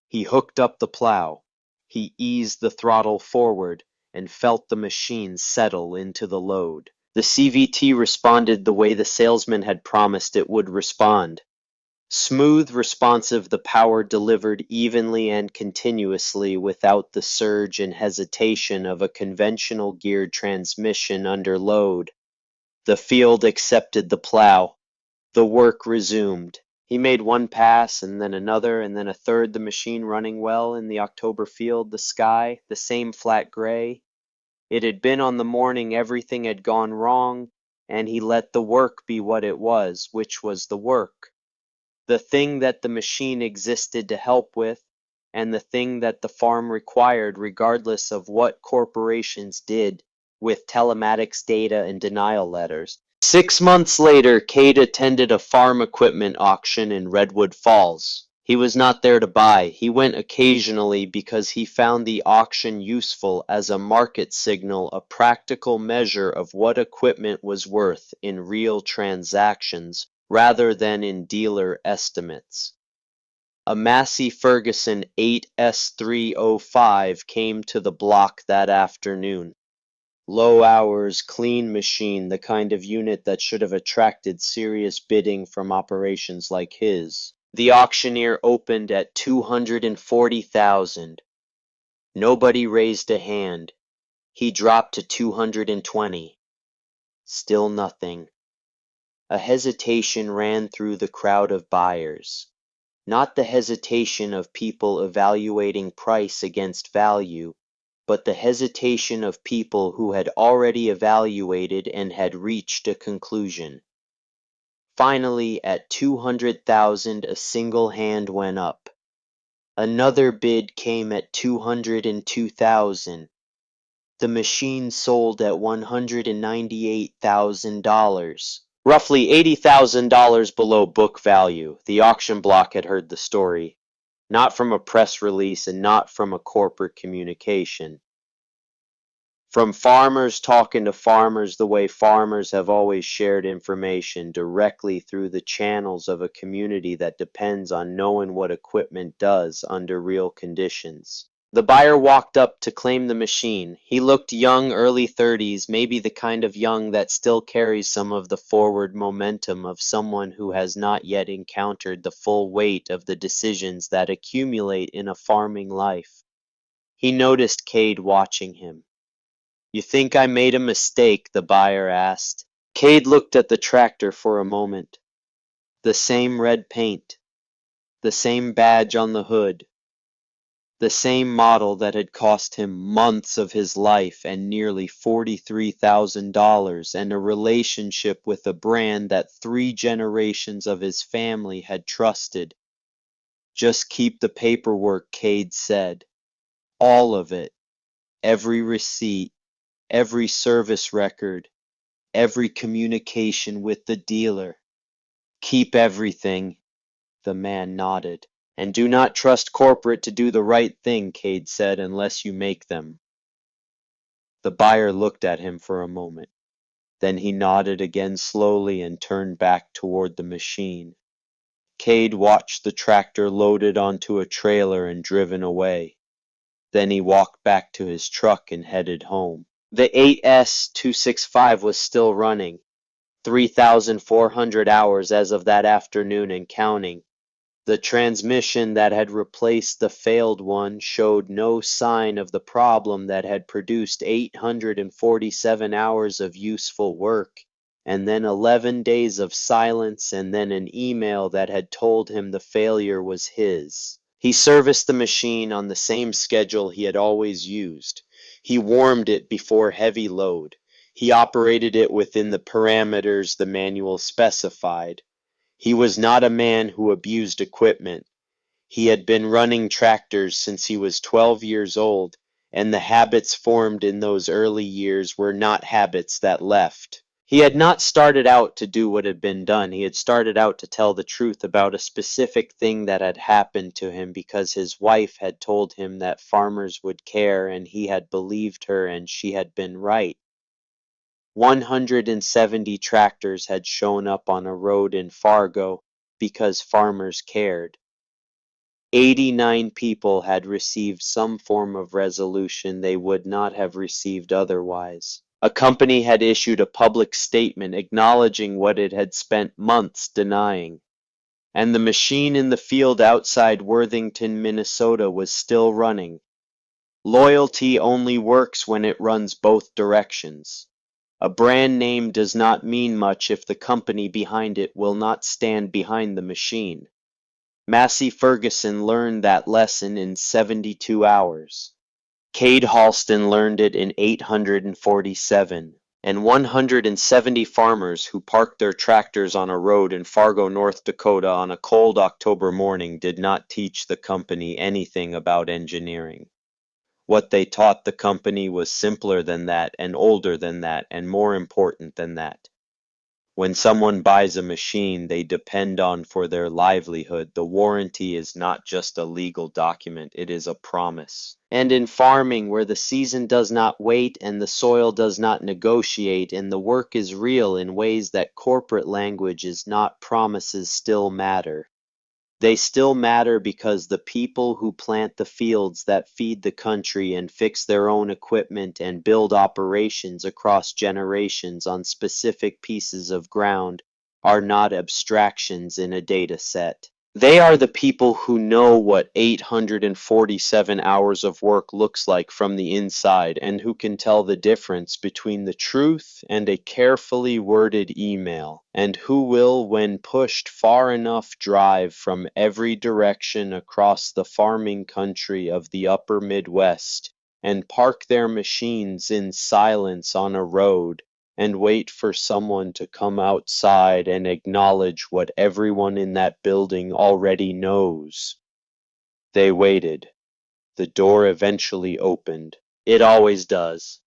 He hooked up the plow. He eased the throttle forward and felt the machine settle into the load. The CVT responded the way the salesman had promised it would respond. Smooth, responsive, the power delivered evenly and continuously without the surge and hesitation of a conventional geared transmission under load. The field accepted the plow. The work resumed. He made one pass and then another and then a third, the machine running well in the October field, the sky, the same flat gray. It had been on the morning everything had gone wrong, and he let the work be what it was, which was the work. The thing that the machine existed to help with, and the thing that the farm required regardless of what corporations did with telematics data and denial letters. 6 months later, Cade attended a farm equipment auction in Redwood Falls. He was not there to buy. He went occasionally because he found the auction useful as a market signal, a practical measure of what equipment was worth in real transactions rather than in dealer estimates. A Massey Ferguson 8S305 came to the block that afternoon. Low hours, clean machine, the kind of unit that should have attracted serious bidding from operations like his. The auctioneer opened at 240,000. Nobody raised a hand. He dropped to 220. Still nothing. A hesitation ran through the crowd of buyers. Not the hesitation of people evaluating price against value, but the hesitation of people who had already evaluated and had reached a conclusion. Finally, at 200,000, a single hand went up. Another bid came at 202,000. The machine sold at $198,000, roughly $80,000 below book value. The auction block had heard the story, not from a press release and not from a corporate communication. From farmers talking to farmers the way farmers have always shared information directly through the channels of a community that depends on knowing what equipment does under real conditions. The buyer walked up to claim the machine. He looked young, early 30s, maybe the kind of young that still carries some of the forward momentum of someone who has not yet encountered the full weight of the decisions that accumulate in a farming life. He noticed Cade watching him. "You think I made a mistake?" the buyer asked. Cade looked at the tractor for a moment. The same red paint, the same badge on the hood, the same model that had cost him months of his life and nearly $43,000, and a relationship with a brand that 3 generations of his family had trusted. "Just keep the paperwork," Cade said. "All of it. Every receipt, every service record, every communication with the dealer. Keep everything." The man nodded. "And do not trust corporate to do the right thing," Cade said, "unless you make them." The buyer looked at him for a moment. Then he nodded again slowly and turned back toward the machine. Cade watched the tractor loaded onto a trailer and driven away. Then he walked back to his truck and headed home. The 8S265 was still running, 3,400 hours as of that afternoon and counting. The transmission that had replaced the failed one showed no sign of the problem that had produced 847 hours of useful work, and then 11 days of silence, and then an email that had told him the failure was his. He serviced the machine on the same schedule he had always used. He warmed it before heavy load. He operated it within the parameters the manual specified. He was not a man who abused equipment. He had been running tractors since he was 12 years old, and the habits formed in those early years were not habits that left. He had not started out to do what had been done. He had started out to tell the truth about a specific thing that had happened to him because his wife had told him that farmers would care, and he had believed her, and she had been right. 170 tractors had shown up on a road in Fargo because farmers cared. 89 people had received some form of resolution they would not have received otherwise. A company had issued a public statement acknowledging what it had spent months denying. And the machine in the field outside Worthington, Minnesota was still running. Loyalty only works when it runs both directions. A brand name does not mean much if the company behind it will not stand behind the machine. Massey Ferguson learned that lesson in 72 hours. Cade Halston learned it in 847, and 170 farmers who parked their tractors on a road in Fargo, North Dakota on a cold October morning did not teach the company anything about engineering. What they taught the company was simpler than that, and older than that, and more important than that. When someone buys a machine they depend on for their livelihood, the warranty is not just a legal document, it is a promise. And in farming, where the season does not wait and the soil does not negotiate and the work is real in ways that corporate language is not, promises still matter. They still matter because the people who plant the fields that feed the country and fix their own equipment and build operations across generations on specific pieces of ground are not abstractions in a data set. They are the people who know what 847 hours of work looks like from the inside and who can tell the difference between the truth and a carefully worded email, and who will, when pushed far enough, drive from every direction across the farming country of the upper Midwest and park their machines in silence on a road and wait for someone to come outside and acknowledge what everyone in that building already knows. They waited. The door eventually opened. It always does.